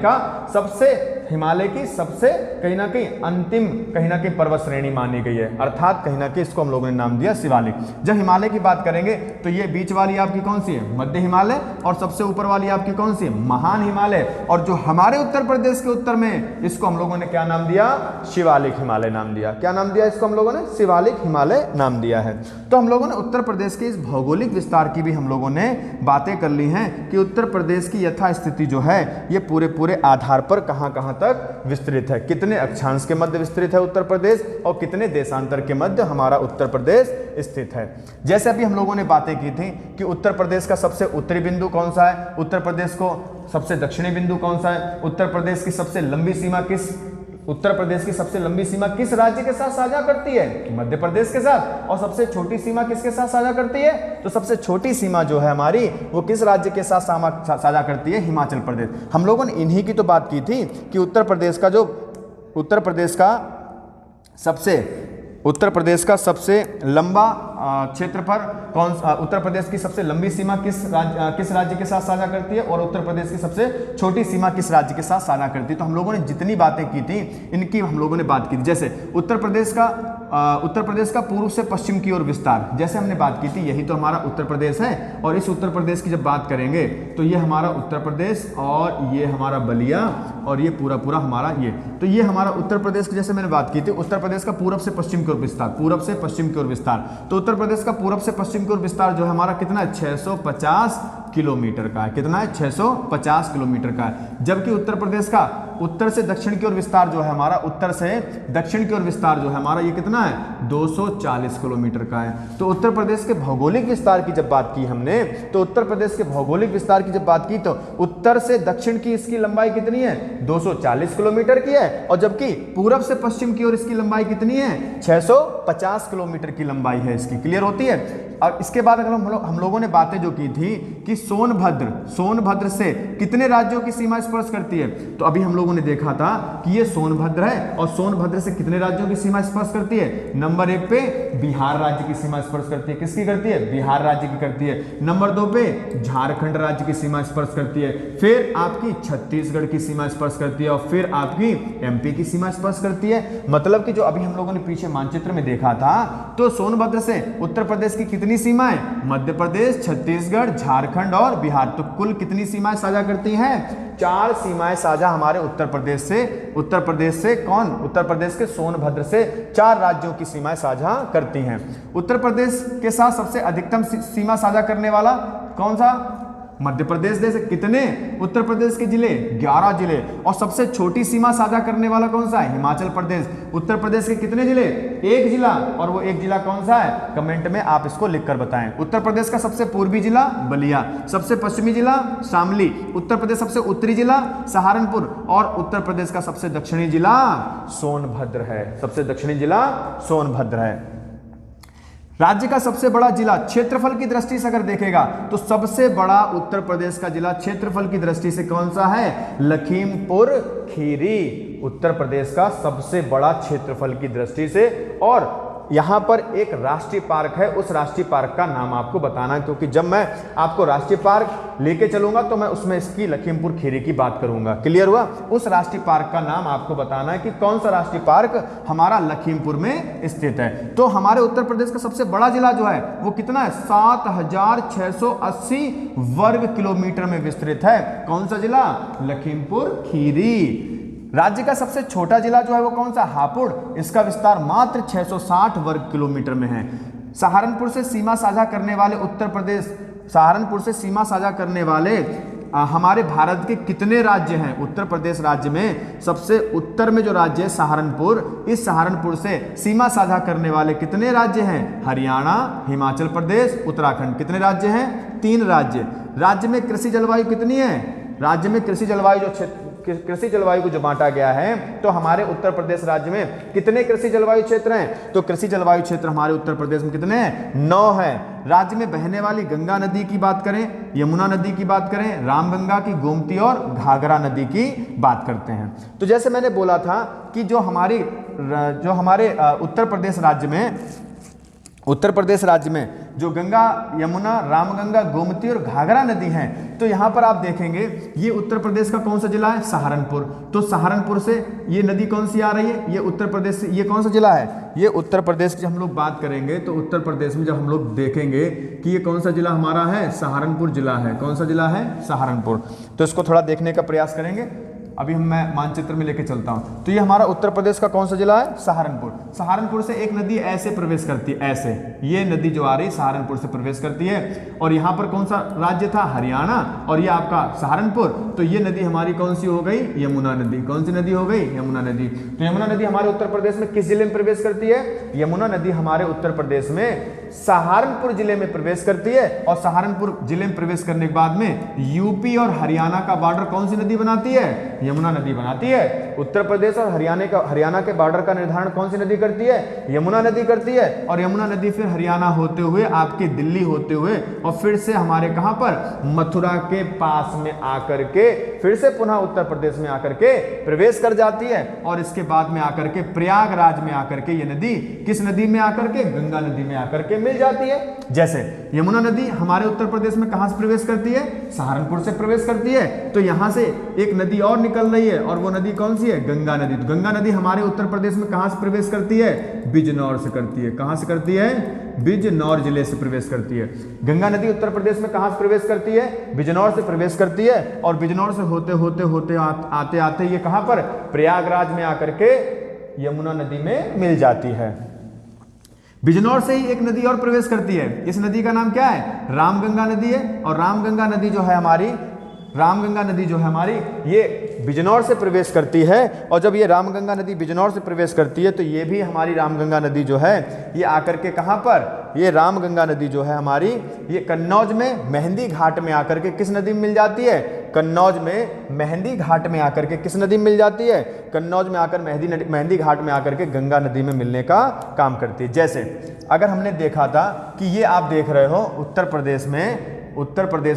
की सबसे कहीं ना कहीं अंतिम कहीं ना कहीं पर्वत श्रेणी मानी गई है, अर्थात कहीं ना कहीं इसको हम लोगों ने नाम दिया शिवालिक। जब हिमालय की बात करेंगे तो ये बीच वाली आपकी कौन सी है? मध्य हिमालय। और सबसे ऊपर वाली आपकी कौन सी है? महान हिमालय। और जो हमारे उत्तर प्रदेश के उत्तर में, इसको हम लोगों ने क्या नाम दिया? शिवालिक हिमालय नाम दिया। क्या नाम दिया इसको हम लोगों ने? शिवालिक हिमालय नाम दिया है। तो हम लोगों ने उत्तर प्रदेश के इस भौगोलिक विस्तार की भी हम लोगों ने बातें कर ली हैं कि उत्तर प्रदेश की यथास्थिति जो है ये पूरे आधार पर कहां कहां तक विस्तृत है। कितने अक्षांश के मध्य विस्तृत है उत्तर प्रदेश और कितने देशांतर के मध्य हमारा उत्तर प्रदेश स्थित है। जैसे अभी हम लोगों ने बातें की थी कि उत्तर प्रदेश का सबसे उत्तरी बिंदु कौन सा है, उत्तर प्रदेश को सबसे दक्षिणी बिंदु कौन सा है, उत्तर प्रदेश की सबसे लंबी सीमा किस राज्य के साथ साझा करती है? मध्य प्रदेश के साथ। और सबसे छोटी सीमा किसके साथ साझा करती है? तो सबसे छोटी सीमा जो है हमारी वो किस राज्य के साथ साझा करती है? हिमाचल प्रदेश। हम लोगों ने इन्हीं की तो बात की थी कि उत्तर प्रदेश का सबसे लंबा क्षेत्रफल कौन सा, उत्तर प्रदेश की सबसे लंबी सीमा किस राज्य के साथ साझा करती है और उत्तर प्रदेश की सबसे छोटी सीमा किस राज्य के साथ साझा करती है। तो हम लोगों ने जितनी बातें की थी इनकी हम लोगों ने बात की थी। जैसे उत्तर प्रदेश का पूर्व से पश्चिम की ओर विस्तार, जैसे हमने बात की थी, यही तो हमारा उत्तर प्रदेश है। और इस उत्तर प्रदेश की जब बात करेंगे तो ये हमारा उत्तर प्रदेश और ये हमारा बलिया और ये पूरा हमारा ये, तो ये हमारा उत्तर प्रदेश की, जैसे मैंने बात की थी, उत्तर प्रदेश का पूरब से पश्चिम की ओर विस्तार, तो उत्तर प्रदेश का पूरब से पश्चिम की ओर विस्तार जो है हमारा कितना है? 650 किलोमीटर का है। कितना है? 650 किलोमीटर का है। जबकि उत्तर प्रदेश का उत्तर से दक्षिण की ओर विस्तार जो है हमारा, उत्तर से दक्षिण की ओर विस्तार जो है हमारा, ये कितना है? 240 किलोमीटर का है। तो उत्तर प्रदेश के भौगोलिक विस्तार की जब बात की हमने, तो उत्तर प्रदेश के भौगोलिक विस्तार की जब बात की तो उत्तर से दक्षिण की इसकी लंबाई कितनी है? 240 किलोमीटर की है। और जबकि पूरब से पश्चिम की ओर इसकी लंबाई कितनी है? 650 किलोमीटर की लंबाई है इसकी। क्लियर होती है? और इसके बाद अगर हम लोगों ने बातें जो की थी कि सोनभद्र से कितने राज्यों की सीमा स्पर्श करती है, तो अभी हम लोगों ने देखा था कि ये सोनभद्र है और सोनभद्र से कितने राज्यों की सीमा स्पर्श करती है? नंबर 1 पे बिहार राज्य की सीमा स्पर्श करती है। किसकी करती है? बिहार राज्य की करती है। नंबर 2 पे झारखंड राज्य की सीमा स्पर्श करती है। फिर आपकी छत्तीसगढ़ की सीमा स्पर्श करती है और फिर आपकी एमपी की सीमा स्पर्श करती है। मतलब कि जो अभी हम लोगों ने पीछे मानचित्र में देखा था, तो सोनभद्र से उत्तर प्रदेश की कितनी सीमाएं? मध्य प्रदेश, छत्तीसगढ़, झारखंड और बिहार। तो कुल कितनी सीमाएं साझा करती हैं? 4 सीमाएं साझा हमारे उत्तर प्रदेश से कौन? उत्तर प्रदेश के सोनभद्र से 4 राज्यों की सीमाएं साझा करती हैं। उत्तर प्रदेश के साथ सबसे अधिकतम सीमा साझा करने वाला कौन सा? मध्य प्रदेश देश। कितने? उत्तर प्रदेश के जिले 11 जिले। और सबसे छोटी सीमा साझा करने वाला कौन सा है? हिमाचल प्रदेश। उत्तर प्रदेश के कितने जिले? 1 जिला। और वो 1 जिला कौन सा है? कमेंट में आप इसको लिखकर बताएं। उत्तर प्रदेश का सबसे पूर्वी जिला बलिया, सबसे पश्चिमी जिला शामली, उत्तर प्रदेश सबसे उत्तरी जिला सहारनपुर और उत्तर प्रदेश का सबसे दक्षिणी जिला सोनभद्र है। सबसे दक्षिणी जिला सोनभद्र है। राज्य का सबसे बड़ा जिला क्षेत्रफल की दृष्टि से अगर देखेगा तो सबसे बड़ा उत्तर प्रदेश का जिला क्षेत्रफल की दृष्टि से कौन सा है? लखीमपुर खीरी। उत्तर प्रदेश का सबसे बड़ा क्षेत्रफल की दृष्टि से। और यहाँ पर एक राष्ट्रीय पार्क है, उस राष्ट्रीय पार्क का नाम आपको बताना, क्योंकि जब मैं आपको राष्ट्रीय पार्क लेके चलूंगा तो मैं उसमें इसकी लखीमपुर खीरी की बात करूंगा। क्लियर हुआ? उस राष्ट्रीय पार्क का नाम आपको बताना है कि कौन सा राष्ट्रीय पार्क हमारा लखीमपुर में स्थित है। तो हमारे उत्तर प्रदेश का सबसे बड़ा जिला जो है वो कितना है? 7680 वर्ग किलोमीटर में विस्तृत है। कौन सा जिला? लखीमपुर खीरी। राज्य का सबसे छोटा जिला जो है वो कौन सा? हापुड़। इसका विस्तार मात्र 660 वर्ग किलोमीटर में है। सहारनपुर से सीमा साझा करने वाले हमारे भारत के कितने राज्य हैं? उत्तर प्रदेश राज्य में सबसे उत्तर में जो राज्य है सहारनपुर, इस सहारनपुर से सीमा साझा करने वाले कितने राज्य हैं? हरियाणा, हिमाचल प्रदेश, उत्तराखंड। कितने राज्य हैं? 3 राज्य। राज्य में कृषि जलवायु कितनी है? राज्य में कृषि जलवायु जो कृषि जलवायु को जो बांटा गया है, तो हमारे उत्तर प्रदेश राज्य में कितने कृषि जलवायु क्षेत्र हैं? तो कृषि जलवायु क्षेत्र हमारे उत्तर प्रदेश में कितने हैं? 9 है। राज्य में बहने वाली गंगा नदी की बात करें, यमुना नदी की बात करें, रामगंगा की, गोमती और घाघरा नदी की बात करते हैं। तो जैसे मैंने बोला था कि जो हमारे उत्तर प्रदेश राज्य में जो गंगा, यमुना, रामगंगा, गोमती और घाघरा नदी हैं, तो यहाँ पर आप देखेंगे ये उत्तर प्रदेश का कौन सा जिला है? सहारनपुर। तो सहारनपुर से ये नदी कौन सी आ रही है? ये उत्तर प्रदेश से। ये कौन सा जिला है? ये उत्तर प्रदेश की हम लोग बात करेंगे तो उत्तर प्रदेश में जब हम लोग देखेंगे कि ये कौन सा जिला हमारा है? सहारनपुर जिला है। कौन सा जिला है? सहारनपुर। तो इसको थोड़ा देखने का प्रयास करेंगे। अभी मैं मानचित्र में लेके चलता हूं। तो ये हमारा उत्तर प्रदेश का कौन सा जिला है? सहारनपुर। सहारनपुर से एक नदी ऐसे प्रवेश करती है, ऐसे ये नदी जो आ रही है सहारनपुर से प्रवेश करती है। और यहाँ पर कौन सा राज्य था? हरियाणा। और ये आपका सहारनपुर। तो ये नदी हमारी कौन सी हो गई? यमुना नदी। कौन सी नदी हो गई? यमुना नदी। तो यमुना नदी हमारे उत्तर प्रदेश में किस जिले में प्रवेश करती है? यमुना नदी हमारे उत्तर प्रदेश में सहारनपुर जिले में प्रवेश करती है। और सहारनपुर जिले में प्रवेश करने के बाद में यूपी और हरियाणा का बॉर्डर कौन सी नदी बनाती है? यमुना नदी बनाती है। उत्तर प्रदेश और हरियाणा के बॉर्डर का निर्धारण कौन सी नदी करती है? यमुना नदी करती है। और यमुना नदी फिर हरियाणा होते हुए आपकी दिल्ली होते हुए और फिर से हमारे कहां पर? मथुरा के पास में आकर के फिर से पुनः उत्तर प्रदेश में आकर के प्रवेश कर जाती है। और इसके बाद में आकर के प्रयागराज में आकर के ये नदी किस नदी में आकर के? गंगा नदी में आकर के मिल जाती है। जैसे यमुना नदी हमारे उत्तर प्रदेश में कहां से प्रवेश करती है? सहारनपुर से प्रवेश करती है। तो यहां से एक नदी और निकल रही है और वो नदी कौन सी है? गंगा नदी। तो गंगा नदी हमारे उत्तर प्रदेश में कहां से प्रवेश करती है? बिजनौर से करती है। कहां से करती है? बिजनौर जिले से प्रवेश करती है। गंगा नदी उत्तर प्रदेश में कहां से प्रवेश करती है? बिजनौर से प्रवेश करती है। और बिजनौर से होते होते आते आते ये कहां पर? प्रयागराज में आकर के यमुना नदी में मिल जाती है। बिजनौर से ही एक नदी और प्रवेश करती है। इस नदी का नाम क्या है? रामगंगा नदी है। और रामगंगा नदी जो है हमारी ये बिजनौर से प्रवेश करती है। और जब ये रामगंगा नदी बिजनौर से प्रवेश करती है तो ये भी हमारी रामगंगा नदी जो है ये आकर के कहां पर? ये रामगंगा नदी जो है हमारी ये कन्नौज में मेहंदी घाट में आकर के किस नदी में मिल जाती है? कन्नौज में मेहंदी घाट में आकर के किस नदी में मिल जाती है? कन्नौज में आकर मेहंदी घाट में आकर के गंगा नदी में मिलने का काम करती है। जैसे अगर हमने देखा था कि ये आप देख रहे हो उत्तर प्रदेश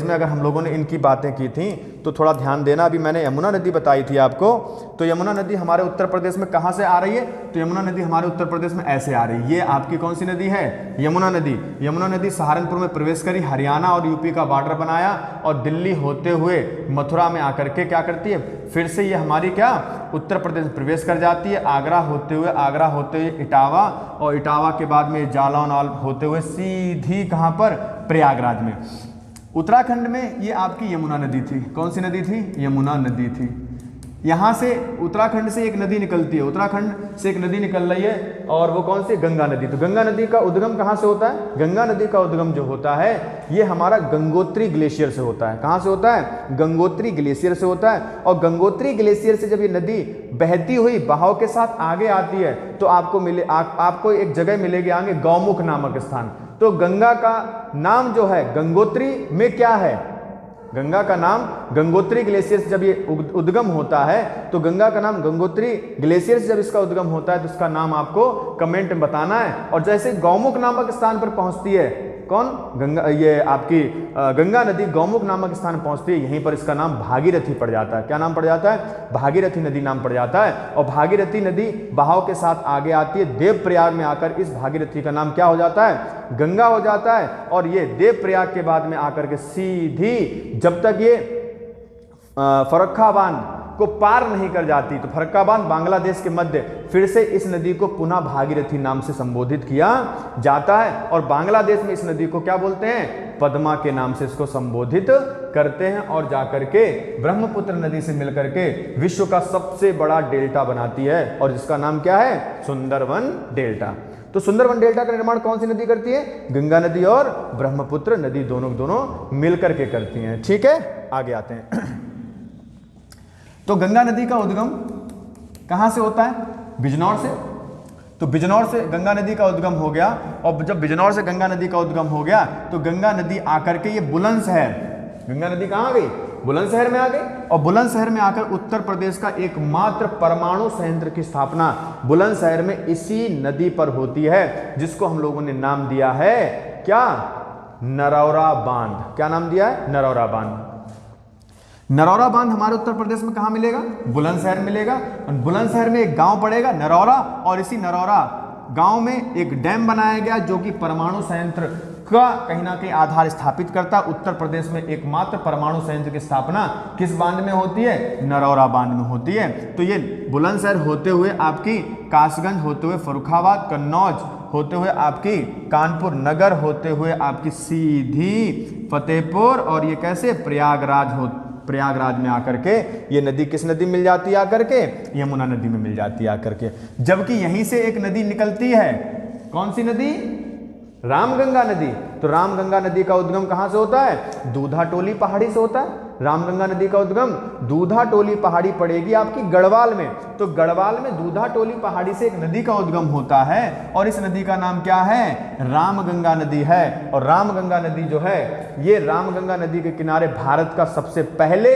में अगर हम लोगों ने इनकी बातें की थी तो थोड़ा ध्यान देना। अभी मैंने यमुना नदी बताई थी आपको। तो यमुना नदी हमारे उत्तर प्रदेश में कहां से आ रही है? तो यमुना नदी हमारे उत्तर प्रदेश में ऐसे आ रही है। ये आपकी कौन सी नदी है? यमुना नदी। यमुना नदी सहारनपुर में प्रवेश करी, हरियाणा और यूपी का बॉर्डर बनाया और दिल्ली होते हुए मथुरा में आकर के क्या करती है? फिर से ये हमारी क्या उत्तर प्रदेश में प्रवेश कर जाती है। आगरा होते हुए इटावा और इटावा के बाद में जालौन होते हुए सीधी कहां पर? प्रयागराज में। उत्तराखंड में ये आपकी यमुना नदी थी। कौन सी नदी थी? यमुना नदी थी। यहाँ से उत्तराखंड से एक नदी निकलती है, उत्तराखंड से एक नदी निकल रही है और वो कौन सी? गंगा नदी। तो गंगा नदी का उद्गम कहाँ से होता है? गंगा नदी का उद्गम जो होता है ये हमारा गंगोत्री ग्लेशियर से होता है। कहाँ से होता है? गंगोत्री ग्लेशियर से होता है। और गंगोत्री ग्लेशियर से जब ये नदी बहती हुई बहाव के साथ आगे आती है तो आपको एक जगह मिलेगी आगे, गौमुख नामक स्थान। तो गंगा का नाम जो है गंगोत्री में क्या है? गंगा का नाम गंगोत्री ग्लेशियर से जब ये उद्गम होता है तो गंगा का नाम गंगोत्री ग्लेशियर से जब इसका उद्गम होता है तो इसका नाम आपको कमेंट में बताना है। और जैसे गौमुख नामक स्थान पर पहुंचती है, कौन? गंगा, ये आपकी गंगा नदी गौमुख नामक स्थान पहुंचती है, यहीं पर इसका नाम भागीरथी पड़ जाता है। क्या नाम पड़ जाता है? भागीरथी नदी नाम पड़ जाता है। और भागीरथी नदी बहाव के साथ आगे आती है, देवप्रयाग में आकर इस भागीरथी का नाम क्या हो जाता है? गंगा हो जाता है। और ये देवप्रयाग के बाद में आकर के सीधी जब तक ये फरक्का बांध को पार नहीं कर जाती तो फरक्का बांध बांग्लादेश के मध्य, फिर से इस नदी को पुनः भागीरथी नाम से संबोधित किया जाता है। और बांग्लादेश में इस नदी को क्या बोलते हैं? पद्मा के नाम से इसको संबोधित करते हैं। और जाकर के ब्रह्मपुत्र नदी से मिलकर के विश्व का सबसे बड़ा डेल्टा बनाती है और जिसका नाम क्या है? सुंदरवन डेल्टा। तो सुंदरवन डेल्टा का निर्माण कौन सी नदी करती है? गंगा नदी और ब्रह्मपुत्र नदी दोनों मिलकर के करती हैं। ठीक है, आगे आते हैं। तो गंगा नदी का उद्गम कहां से होता है? बिजनौर से। तो बिजनौर से गंगा नदी का उद्गम हो गया। और जब बिजनौर से गंगा नदी का उद्गम हो गया तो गंगा नदी आकर के ये बुलंदशहर, गंगा नदी कहां आ गई? बुलंदशहर में आ गई और बुलंदशहर में आकर उत्तर प्रदेश का एकमात्र परमाणु संयंत्र की स्थापना बुलंदशहर में इसी नदी पर होती है, जिसको हम लोगों ने नाम दिया है क्या? नरौरा बांध। क्या नाम दिया है? नरौरा बांध। नरौरा बांध हमारे उत्तर प्रदेश में कहां मिलेगा? बुलंदशहर मिलेगा। और बुलंदशहर में एक गांव पड़ेगा नरौरा, और इसी नरौरा गांव में एक डैम बनाया गया जो कि परमाणु संयंत्र का कहीं ना कहीं आधार स्थापित करता है। उत्तर प्रदेश में एकमात्र परमाणु संयंत्र की स्थापना किस बांध में होती है? नरौरा बांध में होती है। तो ये बुलंदशहर होते हुए आपकी कासगंज, होते हुए फर्रुखाबाद, कन्नौज होते हुए आपकी कानपुर नगर, होते हुए आपकी सीधी फतेहपुर, और ये कैसे प्रयागराज में आकर के ये नदी किस नदी मिल जाती है? आकर के यमुना नदी में मिल जाती है आकर के। जबकि यहीं से एक नदी निकलती है, कौन सी नदी? रामगंगा नदी। तो रामगंगा नदी का उद्गम कहां से होता है? दूधा टोली पहाड़ी से होता है। रामगंगा नदी का उद्गम दूधा टोली पहाड़ी पड़ेगी आपकी गढ़वाल में। तो गढ़वाल में दूधा टोली पहाड़ी से एक नदी का उद्गम होता है, और इस नदी का नाम क्या है? रामगंगा नदी है। और रामगंगा नदी जो है, ये रामगंगा नदी के किनारे भारत का सबसे पहले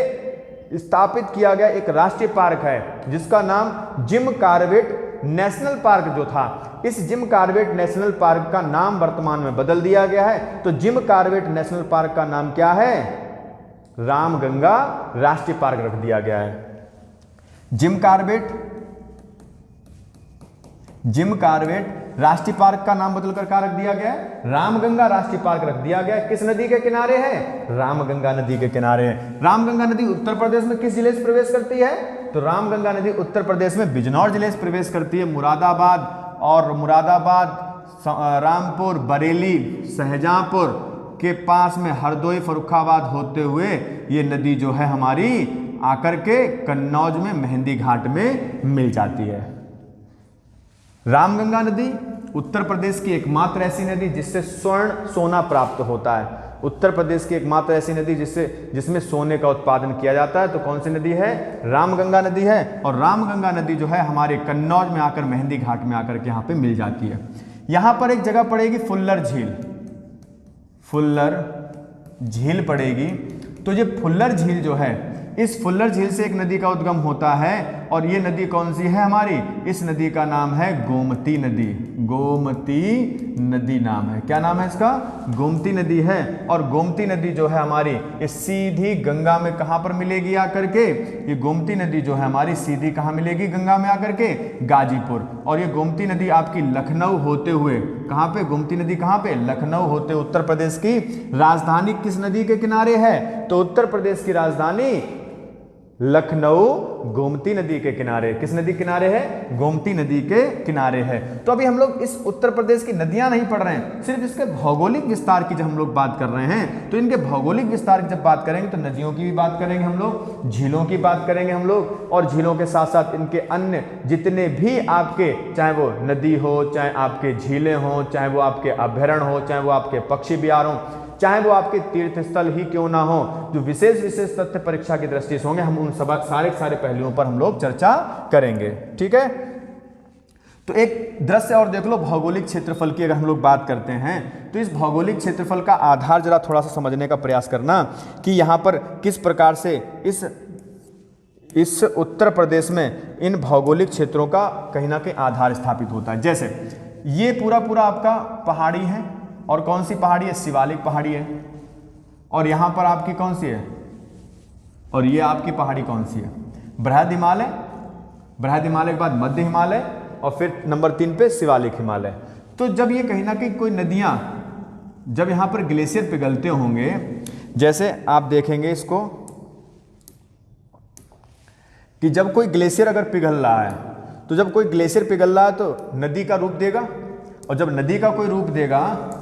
स्थापित किया गया एक राष्ट्रीय पार्क है, जिसका नाम जिम कॉर्बेट नेशनल पार्क जो था। इस जिम कॉर्बेट नेशनल पार्क का नाम वर्तमान में बदल दिया गया है। तो जिम कॉर्बेट नेशनल पार्क का नाम क्या है? रामगंगा राष्ट्रीय पार्क रख दिया गया है। जिम कॉर्बेट राष्ट्रीय पार्क का नाम बदलकर क्या रख दिया गया है? रामगंगा राष्ट्रीय पार्क रख दिया गया है। किस नदी के किनारे है? रामगंगा नदी के किनारे है। रामगंगा नदी उत्तर प्रदेश में किस जिले से प्रवेश करती है? तो रामगंगा नदी उत्तर प्रदेश में बिजनौर जिले से प्रवेश करती है। मुरादाबाद, रामपुर, बरेली, शाहजहांपुर के पास में हरदोई, फर्रुखाबाद होते हुए ये नदी जो है हमारी आकर के कन्नौज में मेहंदी घाट में मिल जाती है। रामगंगा नदी उत्तर प्रदेश की एकमात्र ऐसी नदी जिससे स्वर्ण सोना प्राप्त होता है। उत्तर प्रदेश की एकमात्र ऐसी नदी जिसमें सोने का उत्पादन किया जाता है। तो कौन सी नदी है? रामगंगा नदी है। और रामगंगा नदी जो है हमारे कन्नौज में आकर मेहंदी घाट में आकर के यहाँ पे मिल जाती है। यहाँ पर एक जगह पड़ेगी फुल्लर झील पड़ेगी। तो ये फुल्लर झील जो है, इस फुल्लर झील से एक नदी का उद्गम होता है, और ये नदी कौन सी है हमारी? इस नदी का नाम है गोमती नदी। गोमती नदी नाम है। क्या नाम है इसका? गोमती नदी है। और गोमती नदी जो है हमारी ये सीधी गंगा में कहां पर मिलेगी आकर के? ये गोमती नदी जो है हमारी सीधी कहां मिलेगी? गंगा में आकर के गाजीपुर। और ये गोमती नदी आपकी लखनऊ होते हुए कहां पे? गोमती नदी कहां पे? लखनऊ होते उत्तर प्रदेश की राजधानी किस नदी के किनारे है? तो उत्तर प्रदेश की राजधानी लखनऊ गोमती नदी के किनारे। किस नदी किनारे है? गोमती नदी के किनारे है। तो अभी हम लोग इस उत्तर प्रदेश की नदियां नहीं पढ़ रहे हैं, सिर्फ इसके भौगोलिक विस्तार की जब हम लोग बात कर रहे हैं, तो इनके भौगोलिक विस्तार की जब बात करेंगे तो नदियों की भी बात करेंगे हम लोग, झीलों की बात करेंगे हम लोग, और झीलों के साथ साथ इनके अन्य जितने भी आपके, चाहे वो नदी हो, चाहे आपके झीलें हो, चाहे वो आपके अभ्यारण्य हो, चाहे वो आपके पक्षी विहार हो, चाहे वो आपके तीर्थ स्थल ही क्यों ना हो, जो विशेष तथ्य परीक्षा की दृष्टि से होंगे, हम उन सारे पहलुओं पर हम लोग चर्चा करेंगे। ठीक है। तो एक दृश्य और देख लो भौगोलिक क्षेत्रफल की। अगर हम लोग बात करते हैं तो इस भौगोलिक क्षेत्रफल का आधार जरा थोड़ा सा समझने का प्रयास करना कि यहाँ पर किस प्रकार से इस उत्तर प्रदेश में इन भौगोलिक क्षेत्रों का कहीं ना कहीं आधार स्थापित होता है। जैसे ये पूरा आपका पहाड़ी है, और कौन सी पहाड़ी है? शिवालिक पहाड़ी है। और यहां पर आपकी कौन सी है? और ये आपकी पहाड़ी कौन सी है? बृहद हिमालय। बृहद हिमालय के बाद मध्य हिमालय, और फिर नंबर 3 पे शिवालिक हिमालय। तो जब ये कहीं ना कहीं कोई नदियां, जब यहां पर ग्लेशियर पिघलते होंगे, जैसे आप देखेंगे इसको कि जब कोई ग्लेशियर अगर पिघल रहा है, तो जब कोई ग्लेशियर पिघल रहा है तो नदी का रूप देगा, और जब नदी का कोई रूप देगा,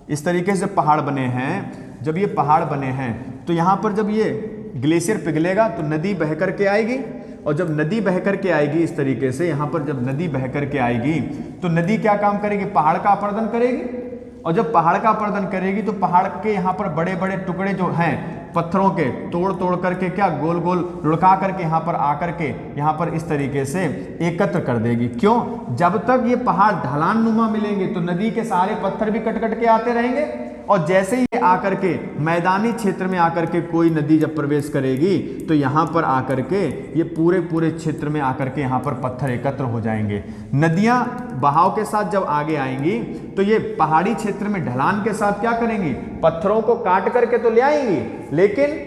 इस तरीके से पहाड़ बने हैं, जब ये पहाड़ बने हैं तो यहाँ पर जब ये ग्लेशियर पिघलेगा तो नदी बह कर के आएगी, और जब नदी बह कर के आएगी इस तरीके से, यहाँ पर जब नदी बह कर के आएगी तो नदी क्या काम करेगी? पहाड़ का अपरदन करेगी। और जब पहाड़ का अपरदन करेगी तो पहाड़ के यहाँ पर बड़े बड़े टुकड़े जो हैं पत्थरों के तोड़ करके क्या गोल लुढ़का करके यहाँ पर आकर के यहाँ पर इस तरीके से एकत्र कर देगी। क्यों? जब तक ये पहाड़ ढलान नुमा मिलेंगे तो नदी के सारे पत्थर भी कट के आते रहेंगे, और जैसे ही ये आकर के मैदानी क्षेत्र में आकर के कोई नदी जब प्रवेश करेगी तो यहाँ पर आकर के ये पूरे पूरे क्षेत्र में आकर के यहाँ पर पत्थर एकत्र हो जाएंगे। नदियाँ बहाव के साथ जब आगे आएंगी तो ये पहाड़ी क्षेत्र में ढलान के साथ क्या करेंगी, पत्थरों को काट करके तो ले आएंगी, लेकिन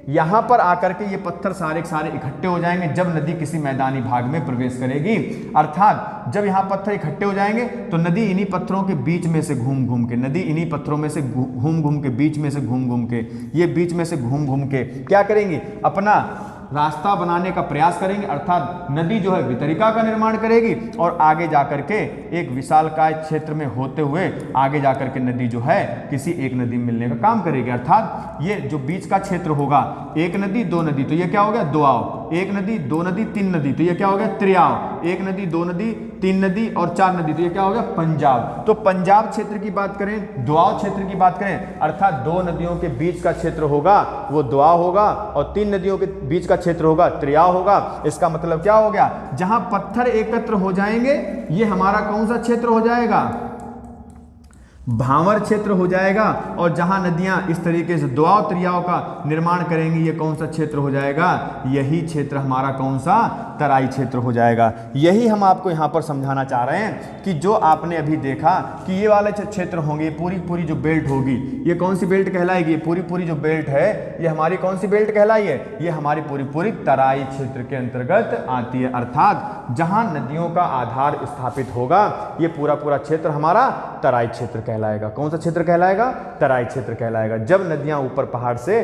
यहां पर आकर के ये पत्थर सारे के सारे इकट्ठे हो जाएंगे जब नदी किसी मैदानी भाग में प्रवेश करेगी। अर्थात जब यहां पत्थर इकट्ठे हो जाएंगे तो नदी इन्हीं पत्थरों के बीच में से घूम घूम के, नदी इन्हीं पत्थरों में से घूम घूम के, बीच में से घूम घूम के, ये बीच में से घूम घूम के क्या करेंगी, अपना रास्ता बनाने का प्रयास करेंगे। अर्थात नदी जो है वितरिका का निर्माण करेगी और आगे जाकर के एक विशालकाय क्षेत्र में होते हुए आगे जाकर के नदी जो है किसी एक नदी में मिलने का काम करेगी। अर्थात ये जो बीच का क्षेत्र होगा, एक नदी दो नदी तो ये क्या हो गया, दोआव, एक नदी दो नदी तीन नदी तो ये क्या हो गया, त्रियाव, एक नदी दो नदी तीन नदी और चार नदी तो ये क्या हो गया, पंजाब। तो पंजाब क्षेत्र की बात करें, दोआव क्षेत्र की बात करें, अर्थात दो नदियों के बीच का क्षेत्र होगा वो दोआव होगा और तीन नदियों के बीच का क्षेत्र होगा त्रियाव होगा। इसका मतलब क्या हो गया, जहां पत्थर एकत्र हो जाएंगे ये हमारा कौन सा क्षेत्र हो जाएगा, भांवर क्षेत्र हो जाएगा। और जहां नदियां इस तरीके से दोआव त्रियाव का निर्माण करेंगी ये कौन सा क्षेत्र हो जाएगा, यही क्षेत्र हमारा कौन सा, तराई क्षेत्र हो जाएगा। यही हम आपको यहां पर समझाना चाह रहे हैं कि जो आपने अभी देखा कि ये वाले क्षेत्र होंगे, पूरी पूरी जो बेल्ट होगी ये कौन सी बेल्ट कहलाएगी, पूरी पूरी जो बेल्ट है ये हमारी कौन सी बेल्ट कहलाई है, ये हमारी पूरी पूरी तराई क्षेत्र के अंतर्गत आती है। अर्थात जहां नदियों का आधार स्थापित होगा ये पूरा पूरा क्षेत्र हमारा तराई क्षेत्र कहलाएगा। कौन सा क्षेत्र कहलाएगा, तराई क्षेत्र कहलाएगा। जब नदियां ऊपर पहाड़ से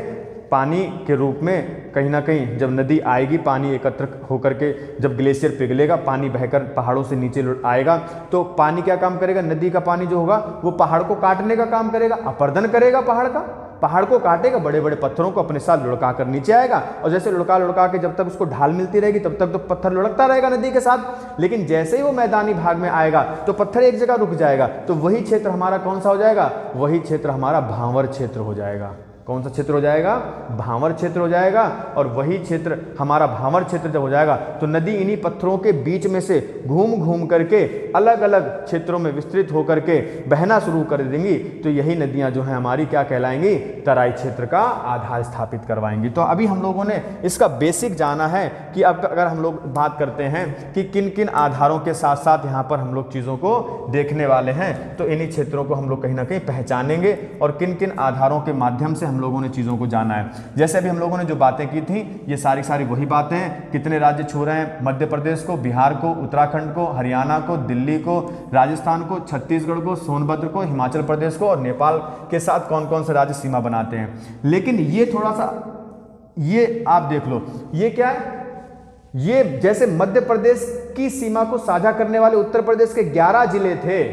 पानी के रूप में कहीं ना कहीं जब नदी आएगी, पानी एकत्र होकर के जब ग्लेशियर पिघलेगा, पानी बहकर पहाड़ों से नीचे आएगा तो पानी क्या काम करेगा, नदी का पानी जो होगा वो पहाड़ को काटने का काम करेगा, अपर्दन करेगा पहाड़ का, पहाड़ को काटेगा, बड़े बड़े पत्थरों को अपने साथ लुढ़का कर नीचे आएगा और जैसे लुढ़का लुढ़का के जब तक उसको ढाल मिलती रहेगी तब तक तो पत्थर लुढ़कता रहेगा नदी के साथ। लेकिन जैसे ही वो मैदानी भाग में आएगा तो पत्थर एक जगह रुक जाएगा, तो वही क्षेत्र हमारा कौन सा हो जाएगा, वही क्षेत्र हमारा भांवर क्षेत्र हो जाएगा। कौन सा क्षेत्र हो जाएगा, भांवर क्षेत्र हो जाएगा। और वही क्षेत्र हमारा भांवर क्षेत्र जब हो जाएगा तो नदी इन्हीं पत्थरों के बीच में से घूम घूम करके अलग अलग क्षेत्रों में विस्तृत होकर के बहना शुरू कर देंगी। तो यही नदियां जो हैं हमारी क्या कहलाएंगी, तराई क्षेत्र का आधार स्थापित करवाएंगी। तो अभी हम लोगों ने इसका बेसिक जाना है कि अब अगर हम लोग बात करते हैं कि किन किन आधारों के साथ साथ यहाँ पर हम लोग चीज़ों को देखने वाले हैं, तो इन्हीं क्षेत्रों को हम लोग कहीं ना कहीं पहचानेंगे और किन किन आधारों के माध्यम से हम लोगों ने चीज़ों को जाना है। जैसे अभी हम लोगों ने जो बातें की थी ये सारी सारी वही बातें हैं। कितने राज्य छू रहे हैं, मध्य प्रदेश को, बिहार को, उत्तराखंड को, हरियाणा को, दिल्ली को, राजस्थान को, छत्तीसगढ़ को, सोनभद्र को, हिमाचल प्रदेश को और नेपाल के साथ कौन कौन से राज्य सीमा बनाते हैं। लेकिन ये थोड़ा सा ये आप देख लो, ये क्या है, ये जैसे मध्य प्रदेश की सीमा को साझा करने वाले उत्तर प्रदेश के 11 जिले थे,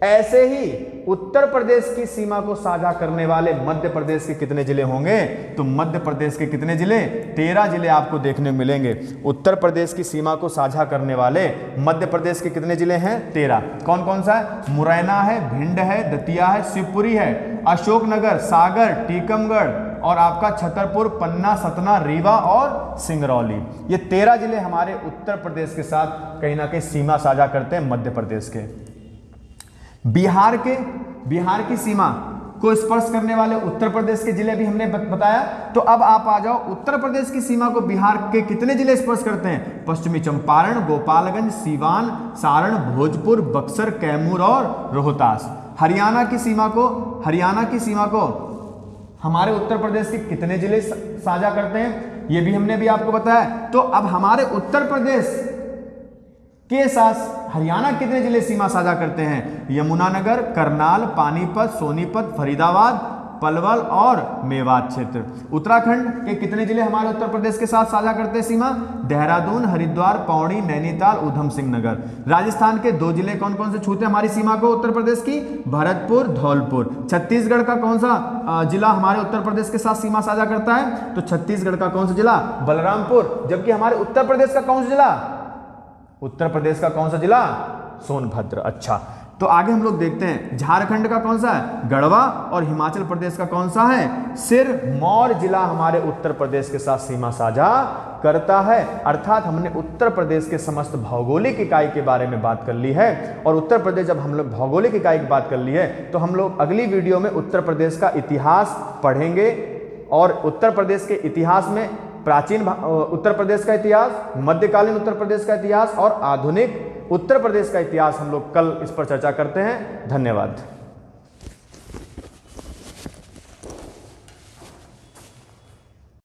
ऐसे ही उत्तर प्रदेश की सीमा को साझा करने वाले मध्य प्रदेश के कितने जिले होंगे, तो मध्य प्रदेश के कितने जिले, 13 जिले आपको देखने को मिलेंगे। उत्तर प्रदेश की सीमा को साझा करने वाले मध्य प्रदेश के कितने जिले हैं, 13। कौन कौन सा है, मुरैना है, भिंड है, दतिया है, शिवपुरी है, अशोकनगर, सागर, टीकमगढ़ और आपका छतरपुर, पन्ना, सतना, रीवा और सिंगरौली। ये 13 जिले हमारे उत्तर प्रदेश के साथ कहीं ना कहीं सीमा साझा करते हैं मध्य प्रदेश के। बिहार की सीमा को स्पर्श करने वाले उत्तर प्रदेश के जिले भी हमने बताया। तो अब आप आ जाओ, उत्तर प्रदेश की सीमा को बिहार के कितने जिले स्पर्श करते हैं, पश्चिमी चंपारण, गोपालगंज, सीवान, सारण, भोजपुर, बक्सर, कैमूर और रोहतास। हरियाणा की सीमा को हमारे उत्तर प्रदेश के कितने जिले साझा करते हैं, ये भी हमने भी आपको बताया। तो अब हमारे उत्तर प्रदेश के साथ हरियाणा कितने जिले सीमा साझा करते हैं, यमुनानगर, करनाल, पानीपत, सोनीपत, फरीदाबाद, पलवल और मेवात क्षेत्र। उत्तराखंड के कितने जिले हमारे उत्तर प्रदेश के साथ साझा करते हैं सीमा, देहरादून, हरिद्वार, पौड़ी, नैनीताल, उधम सिंह नगर। राजस्थान के 2 जिले कौन कौन से छूते हैं हमारी सीमा को उत्तर प्रदेश की, भरतपुर, धौलपुर। छत्तीसगढ़ का कौन सा जिला हमारे उत्तर प्रदेश के साथ सीमा साझा करता है, तो छत्तीसगढ़ का कौन सा जिला, बलरामपुर। जबकि हमारे उत्तर प्रदेश का कौन सा जिला, उत्तर प्रदेश का कौन सा जिला, सोनभद्र। अच्छा, तो आगे हम लोग देखते हैं झारखंड का कौन सा है, गढ़वा, और हिमाचल प्रदेश का कौन सा है, सिरमौर जिला हमारे उत्तर प्रदेश के साथ सीमा साझा करता है। अर्थात हमने उत्तर प्रदेश के समस्त भौगोलिक इकाई के बारे में बात कर ली है। और उत्तर प्रदेश जब हम लोग भौगोलिक इकाई की बात कर ली है तो हम लोग अगली वीडियो में उत्तर प्रदेश का इतिहास पढ़ेंगे, और उत्तर प्रदेश के इतिहास में प्राचीन उत्तर प्रदेश का इतिहास, मध्यकालीन उत्तर प्रदेश का इतिहास और आधुनिक उत्तर प्रदेश का इतिहास हम लोग कल इस पर चर्चा करते हैं। धन्यवाद।